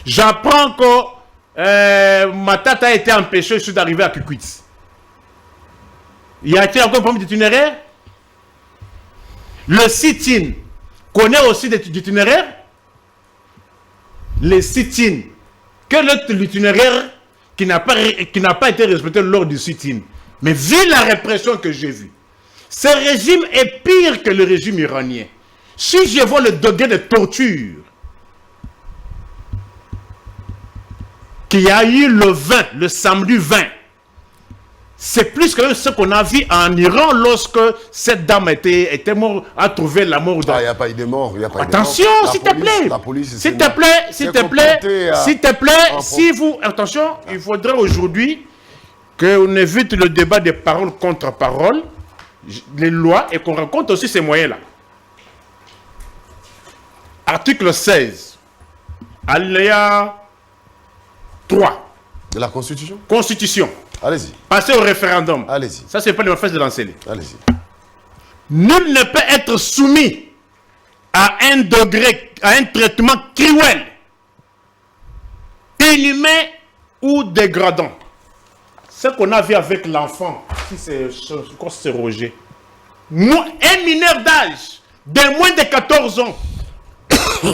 J'apprends que Matata a été empêché d'arriver à Kikwit. Y a-t-il encore un problème d'itinéraire? Le sit-in connaît aussi d'itinéraire? Les sit-in. Quel est l'itinéraire qui n'a pas été respecté lors du sit-in? Mais vu la répression que j'ai vue, ce régime est pire que le régime iranien. Si je vois le degré de torture qu'il y a eu le samedi 20, c'est plus que ce qu'on a vu en Iran lorsque cette dame était morte, a trouvé la mort. Il n'y a pas eu de mort. Attention, s'il te plaît. S'il te plaît, si vous... Attention, il faudrait aujourd'hui qu'on évite le débat des paroles contre paroles, les lois, et qu'on rencontre aussi ces moyens-là. Article 16, alinéa 3. De la Constitution? Constitution. Allez-y. Passez au référendum. Allez-y. Ça, c'est pas le fait de l'enseigner. Allez-y. Nul ne peut être soumis à un traitement cruel, inhumain ou dégradant. Ce qu'on a vu avec l'enfant, si c'est Roger, un mineur d'âge de moins de 14 ans,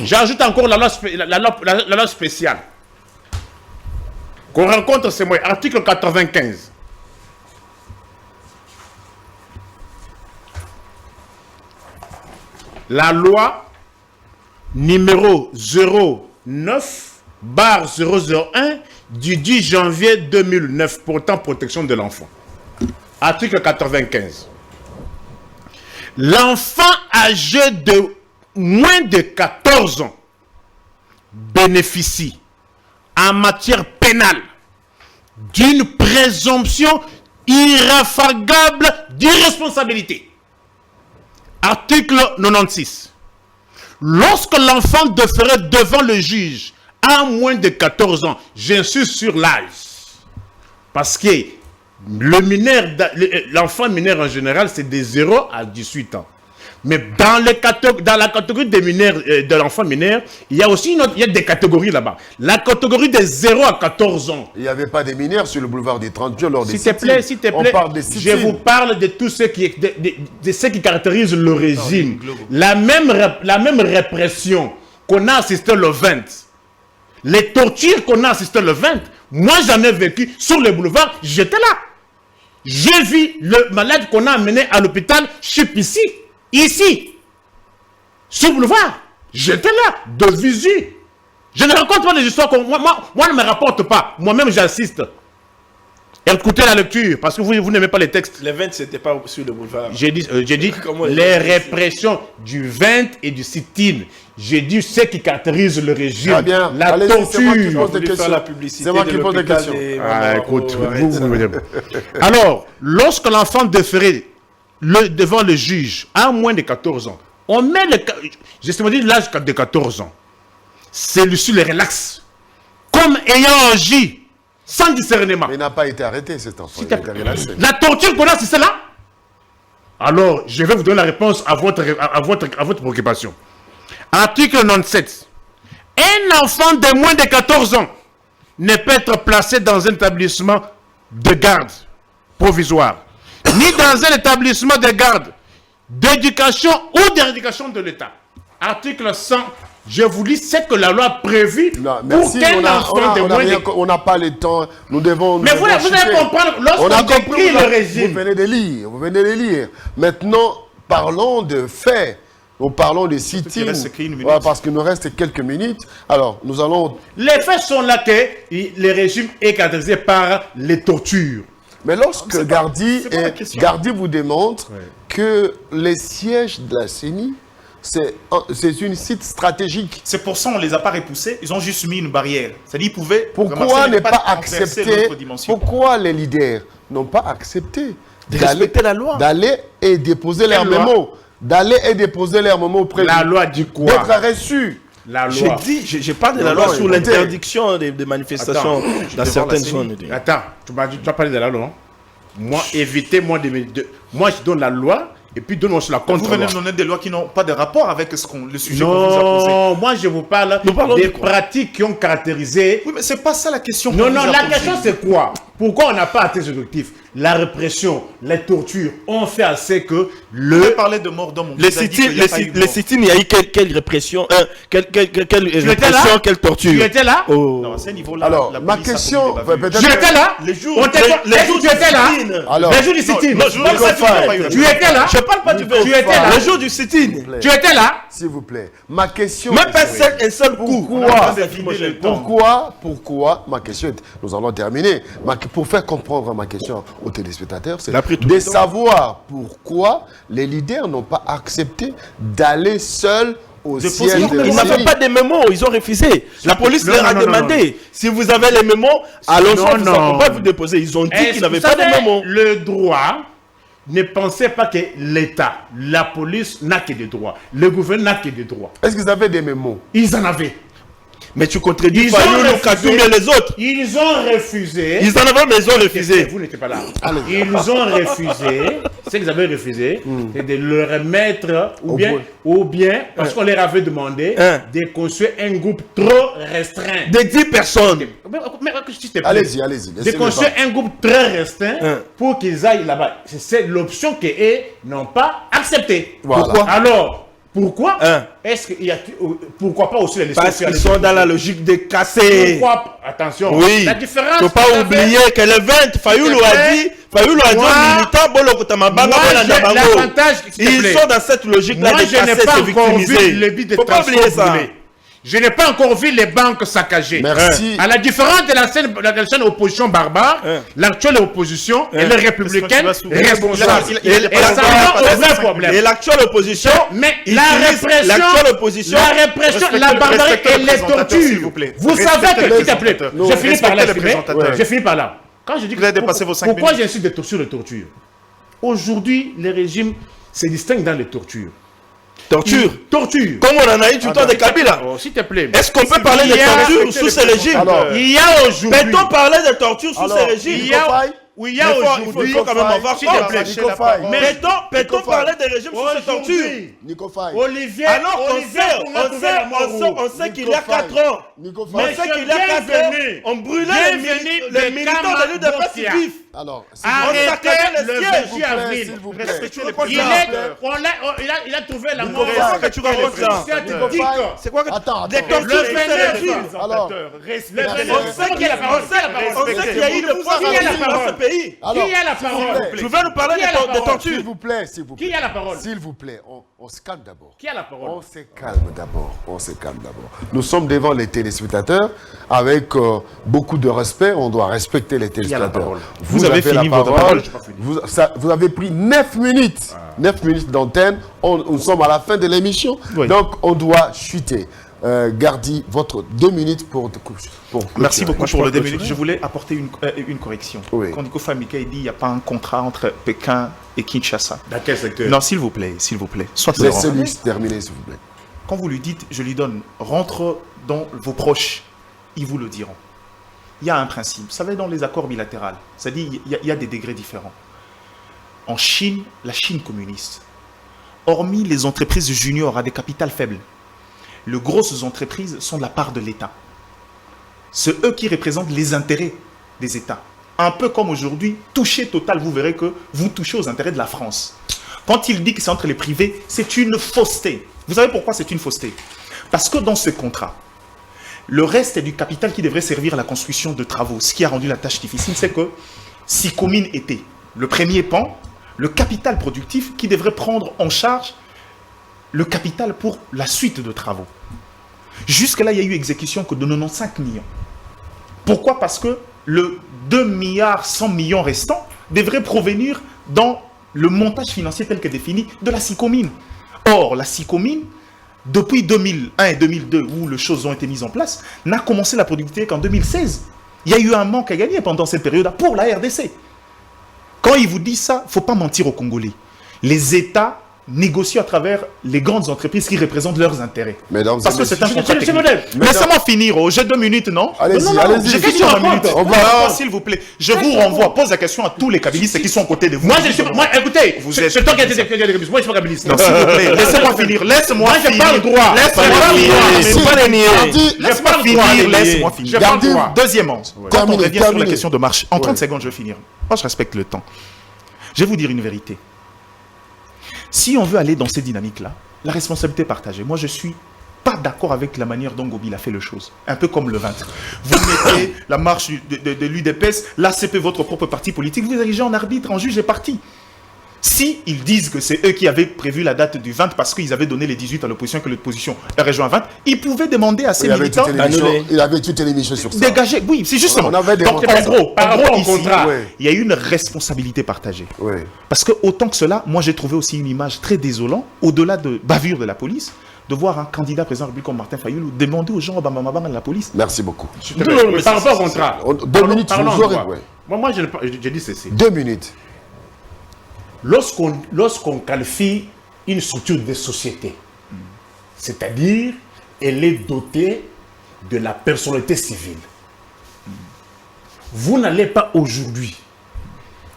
j'ajoute encore la loi spéciale, qu'on rencontre ces moyens. Article 95. La loi numéro 09/001 du 10 janvier 2009 portant protection de l'enfant. Article 95. L'enfant âgé de moins de 14 ans bénéficie en matière pénale d'une présomption irréfragable d'irresponsabilité. Article 96. Lorsque l'enfant devrait devant le juge à moins de 14 ans, j'insiste sur l'âge, parce que l'enfant mineur en général, c'est de 0 à 18 ans. Mais dans la catégorie des mineurs, de l'enfant mineur, il y a aussi des catégories là-bas. La catégorie des 0 à 14 ans. Il n'y avait pas des mineurs sur le boulevard des 30 jours lors des S'il te plaît, On parle des je vous parle de tout ce qui caractérise le régime. La même répression qu'on a assisté le 20, les tortures qu'on a assisté le 20, moi j'en ai vécu sur le boulevard, j'étais là. J'ai vu le malade qu'on a amené à l'hôpital chez Pissi. Ici, sur le boulevard, j'étais là, de visu. Je ne raconte pas les histoires que moi ne me rapporte pas. Moi-même, j'assiste. Écoutez la lecture, parce que vous n'aimez pas les textes. Les 20, c'était pas sur le boulevard. J'ai dit les répressions du 20 et du sit-in. J'ai dit ce qui caractérise le régime. Très bien. La torture. C'est moi qui pose des questions. Écoute, alors, lorsque l'enfant déféré devant le juge à moins de 14 ans, on met justement dit l'âge de 14 ans. Celui-ci le relaxe comme ayant agi sans discernement. Mais il n'a pas été arrêté cet enfant. La torture qu'on a, c'est cela. Alors, je vais vous donner la réponse à votre préoccupation. Article 97. Un enfant de moins de 14 ans ne peut être placé dans un établissement de garde provisoire, ni dans un établissement de garde, d'éducation ou d'éducation de l'État. Article 100, je vous lis ce que la loi a prévu pour qu'un enfant de moins de... On n'a pas le temps, nous devons... Mais vous allez comprendre, lorsqu'on décrit le régime... Vous venez de lire. Maintenant, parlons de faits. Nous parlons de sit-in, parce qu'il nous reste quelques minutes. Alors, nous allons... Les faits sont là que le régime est caractérisé par les tortures. Mais lorsque Gardi vous démontre que les sièges de la CENI, c'est une site stratégique. C'est pour ça qu'on ne les a pas repoussés, ils ont juste mis une barrière. C'est-à-dire qu'ils pouvaient... Pourquoi ne pas accepter... Pourquoi les leaders n'ont pas accepté de respecter la loi, d'aller et déposer leur mémo, auprès la loi dit quoi? D'être reçu. La loi. Je parle de la loi sur l'interdiction des manifestations dans certaines zones. Attends, tu as parlé de la loi. Moi, évitez-moi moi, je donne la loi et puis donne-moi sur la contre-loi. Vous venez de donner des lois qui n'ont pas de rapport avec le sujet qu'on vous a posé. Non, moi, je vous parle des pratiques qui ont caractérisé... Oui, mais c'est pas ça la question. Non, la question, c'est quoi? Pourquoi on n'a pas atteint ces objectifs? La répression, les tortures ont fait assez que le... Vous parlez de mort d'homme. Les sit-in, il y a eu quelle répression, quelle torture? Tu étais là? Non, à ce niveau-là. Alors, ma question... Tu étais là? Les jours tu étais là? Les jours du sit-in. Tu étais là? Je parle pas du tu étais là? Le jour du sit-in. Tu étais là? S'il vous plaît. Ma question... Même pas un seul coup. Pourquoi ma question est... Nous allons terminer. Pour faire comprendre ma question aux téléspectateurs, c'est de savoir pourquoi les leaders n'ont pas accepté d'aller seuls au siège de la CENI. Ils n'avaient pas de mémos, ils ont refusé. La police leur a demandé, si vous avez les mémos, allons-y, on ne peut pas vous déposer. Ils ont dit qu'ils n'avaient pas de mémos. Le droit, ne pensez pas que l'État, la police n'a que des droits. Le gouvernement n'a que des droits. Est-ce qu'ils avaient des mémos? Ils en avaient. Mais tu contredis Fayoulou, Kadoum et les autres. Ils ont refusé. Ils en avaient, mais ils ont refusé. Vous n'étiez pas là. Ils ont refusé. Ce qu'ils avaient refusé, c'est de leur remettre, ou bien parce qu'on leur avait demandé de construire un groupe trop restreint. De 10 personnes. Allez-y. De construire un groupe très restreint pour qu'ils aillent là-bas. C'est l'option qu'ils n'ont pas acceptée. Voilà. Alors, Pourquoi Hein? Est-ce qu'il y a... Pourquoi pas aussi les laisser Parce faire qu'ils les sont dans la logique de casser. Pourquoi Attention, Oui. la différence... Faut pas tout à fait- oublier que le 20, Fayoulou a dit Moi, militant, Bolo Kotamabanga, moi, Bolo j'ai Ndabango. l'avantage, s'il te Ils plaît. sont dans cette logique-là Moi, de je n'ai casser, pas se encore vu victimiser. les billes de Faut pas oublier transport ça. brûlés. Je n'ai pas encore vu les banques saccagées. Merci. À la différence de l'ancienne opposition barbare, l'actuelle opposition, elle est républicaine, responsable. Et Et ça n'a aucun problème. Et l'actuelle opposition, Mais ils la utilisent répression, l'actuelle opposition, la barbarie et les tortures. Vous savez que, s'il te plaît, Non, je finis par là, respectez le présentateur. je finis par là. Quand je dis Vous avez dépassé vos 5 pourquoi minutes. j'insiste des tortures et tortures? Aujourd'hui, les régimes se distinguent dans les tortures. torture. Torture. Comme on en a eu tout le temps de Kabila. Oh, s'il te plaît. Est-ce qu'on peut parler de torture sous ce régime? Alors, Il y a aujourd'hui. Peut-on parler de torture sous ce régime? Il y a, oui, il y a aujourd'hui. Il faut quand même avoir S'il te compte. plaît. Mais peut-on parler de régime sous cette torture? Nico Faye. Olivier, Alors qu'on Olivier, on sait qu'il y a 4 ans. Nico On Faye. sait qu'il y a 4 ans. On brûlait les militants de l'UDPS vifs. Alors, arrêtez le le 28 avril. s'il vous plaît. Respectez les Il a trouvé la mort. C'est quoi que tu racontes ça? Scientifique. C'est quoi que Attends, des attends. tortures Le sous ce 29 régime? Alors, On sait qu'il y a la parole. On sait qu'il y a eu de fois Qui a la dans parole? ce pays. Qui a la parole? Je vais nous parler Qui a la de parole? torture. s'il vous plaît, s'il vous plaît. Qui a la parole? S'il vous plaît, on se calme d'abord. Qui a la parole? On se calme d'abord. On se calme d'abord. Nous sommes devant les téléspectateurs avec beaucoup de respect. On doit respecter les téléspectateurs. parole? Vous avez la fini votre parole, j'ai pas fini. Vous avez pris 9 minutes. 9 minutes d'antenne. Nous sommes à la fin de l'émission. Oui. Donc, on doit chuter. Gardez votre 2 minutes pour Merci beaucoup Moi, pour le peux début. clôturer. Je voulais apporter une correction. Oui. Quand Nico Famika dit qu'il n'y a pas un contrat entre Pékin et Kinshasa. Dans quel secteur? Non, s'il vous plaît. Soit Laissez-lui se terminer, s'il vous plaît. Quand vous lui dites, je lui donne, rentre dans vos proches, ils vous le diront. Il y a un principe. Vous savez, dans les accords bilatéraux, c'est-à-dire il y a des degrés différents. En Chine, la Chine communiste, hormis les entreprises juniors à des capitales faibles, les grosses entreprises sont de la part de l'État. C'est eux qui représentent les intérêts des États. Un peu comme aujourd'hui, toucher Total, vous verrez que vous touchez aux intérêts de la France. Quand il dit que c'est entre les privés, c'est une fausseté. Vous savez pourquoi c'est une fausseté? Parce que dans ce contrat, le reste est du capital qui devrait servir à la construction de travaux. Ce qui a rendu la tâche difficile, c'est que si commune était le premier pan, le capital productif qui devrait prendre en charge le capital pour la suite de travaux. Jusque-là, il y a eu exécution que de 95 millions. Pourquoi? Parce que le 2 milliards 100 millions restant devrait provenir dans le montage financier tel que défini de la SICOMINE. Or, la SICOMINE, depuis 2001 et 2002, où les choses ont été mises en place, n'a commencé la productivité qu'en 2016. Il y a eu un manque à gagner pendant cette période pour la RDC. Quand il vous dit ça, il ne faut pas mentir aux Congolais. Les États négocient à travers les grandes entreprises qui représentent leurs intérêts. Mesdames Parce et que c'est un messieurs. contrat technique. Laissez-moi finir. J'ai 2 minutes, non? Allez-y, Non, allez-y. j'ai fini en 1 minute. S'il vous plaît. Je vous renvoie. Pose la question à tous les kabylistes qui sont à côté de vous. Moi, je suis. Moi, écoutez, Vous c'est êtes- toi qui as été kabyliste. Moi, je suis pas kabyliste. Non, s'il vous plaît. Laissez-moi finir. Laisse-moi Moi, j'ai finir. pas le droit. Laisse-moi Pas le droit. finir. C'est pas les nier. Laisse-moi pas le finir. droit. Laisse-moi finir. J'ai pas le droit. Deuxièmement, quand on Terminé, revient sur la terminé. question de marche, en 30 Ouais. secondes, je vais finir. Moi, je respecte le temps. Je vais vous dire une vérité. Si on veut aller dans ces dynamiques-là, la responsabilité est partagée. Moi, je suis pas d'accord avec la manière dont Gobi a fait les choses. Un peu comme le 20. Vous mettez la marche de l'UDPS, l'ACP, votre propre parti politique, vous érigez en arbitre, en juge et parti. Si ils disent que c'est eux qui avaient prévu la date du 20 parce qu'ils avaient donné les 18 à l'opposition, que l'opposition a rejoint 20, ils pouvaient demander à ces Il avait militants il avait toute l'émission sur ça. dégager. Oui, c'est justement. On avait des Donc, en retards. gros, Par rapport au ici, contrat. Ouais. il y a eu une responsabilité partagée. Oui. Parce que autant que cela, moi j'ai trouvé aussi une image très désolante, au-delà de bavure de la police, de voir un candidat président de la République comme Martin Fayoulou demander aux gens de la police. Merci beaucoup. Non, mais par rapport au contrat. 2 minutes, Parlons vous en aurez. droit. Ouais. Moi, je dis ceci. 2 minutes. Lorsqu'on qualifie une structure de société, c'est-à-dire elle est dotée de la personnalité civile, vous n'allez pas aujourd'hui,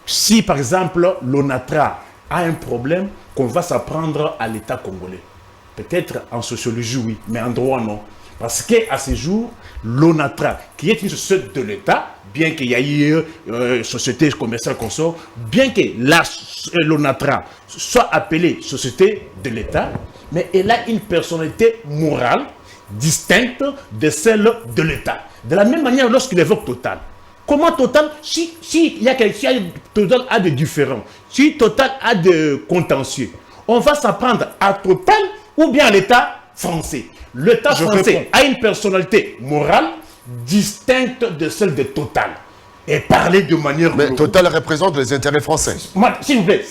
si par exemple l'ONATRA a un problème, qu'on va s'apprendre à l'État congolais. Peut-être en sociologie, oui, mais en droit, non. Parce qu'à ce jour, l'ONATRA, qui est une société de l'État, bien qu'il y ait eu société commerciale consort, bien que l'ONATRA soit appelée société de l'État, mais elle a une personnalité morale distincte de celle de l'État. De la même manière, lorsqu'il évoque Total, comment Total, si Total a des différends, si Total a des contentieux, on va s'en prendre à Total ou bien à l'État français. L'État français a une personnalité morale distincte de celle de Total. Et parler de manière... Mais Total représente les intérêts français. S'il vous plaît,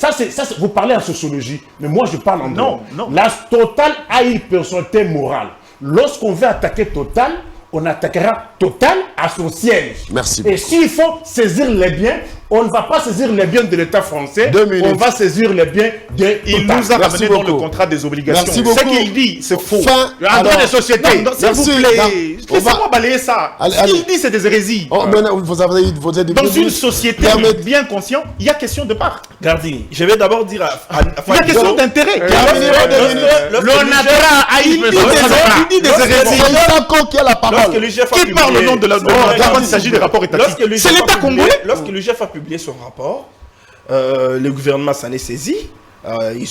vous parlez en sociologie, mais moi je parle en droit. Non. La Total a une personnalité morale. Lorsqu'on veut attaquer Total, on attaquera Total à son siège. Merci. Et s'il faut saisir les biens, on ne va pas saisir les biens de l'État français, on va saisir les biens de Total. Il nous a ramené dans le contrat des obligations. Merci beaucoup. Ce qu'il dit, c'est faux. Un droit des sociétés. S'il vous plaît, laissez-moi balayer ça. Ce qu'il dit, c'est des hérésies. Vous êtes dans une société bien consciente, il y a question de part. Gardini, je vais d'abord dire il y a question d'intérêt. L'ONATRA a une dit des hérésies. Qui a la parole. Qui parle au nom de la quand il s'agit des rapports étatiques? C'est l'État congolais. Lorsque le chef a publié son rapport, le gouvernement s'en est saisi.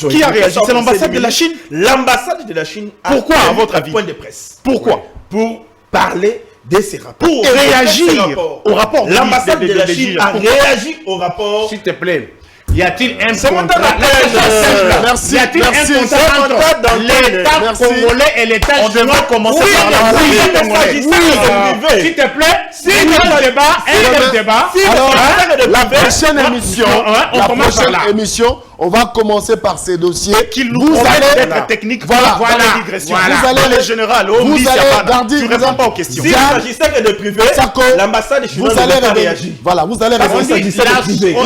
Qui a réagi? C'est l'ambassade de la Chine. L'ambassade de la Chine a pourquoi, à votre avis? Point de presse. Pourquoi? Pour parler de ces rapports. Pour réagir au rapport. L'ambassade de la Chine a réagi au rapport. S'il te plaît. Y a-t-il un contrat Merci. Y a-t-il un contrat dans l'État congolais et l'État chinois? On devrait commencer par la S'il te plaît, si le débat, la prochaine émission, on va commencer par ces dossiers. Qu'il nous promet d'être technique. Voilà. Vous allez les générales. Tu réponds pas aux questions. S'il s'agissait que de privé, l'ambassade chinoise n'a pas réagi. Voilà, vous allez revenir.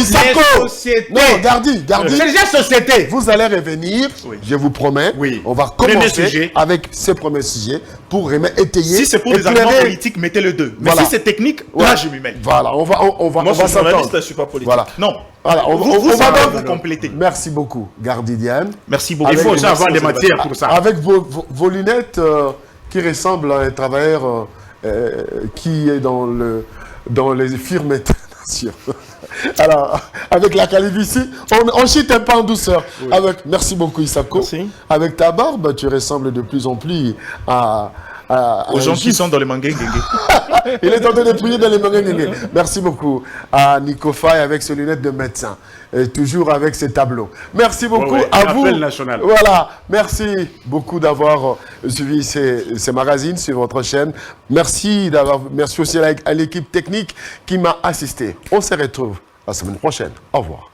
Non, Gardi. C'est déjà société. Vous allez revenir, je vous promets. On va commencer avec ce premier sujet pour étayer. Si c'est pour des arguments politiques, mettez le deux. Mais si c'est technique, là je m'y mets. Voilà, on va s'entendre. Je ne suis pas politique. Voilà. Non. Voilà, on va donc vous compléter. Merci beaucoup, Gardi Diane. Merci beaucoup. Il faut aussi avoir des matières pour ça. Avec vos lunettes qui ressemblent à un travailleur qui est dans les firmes internationales. Alors, avec la calvitie, on chute un peu en douceur. Oui. Merci beaucoup, Isako. Merci. Avec ta barbe, tu ressembles de plus en plus aux gens qui sont dans les mangues. Il est en train de prier dans les mangues. Merci beaucoup à Nico Faye avec ses lunettes de médecin. Et toujours avec ses tableaux. Merci beaucoup à vous. National. Voilà. Merci beaucoup d'avoir suivi ces magazines sur votre chaîne. Merci aussi à l'équipe technique qui m'a assisté. On se retrouve la semaine prochaine. Au revoir.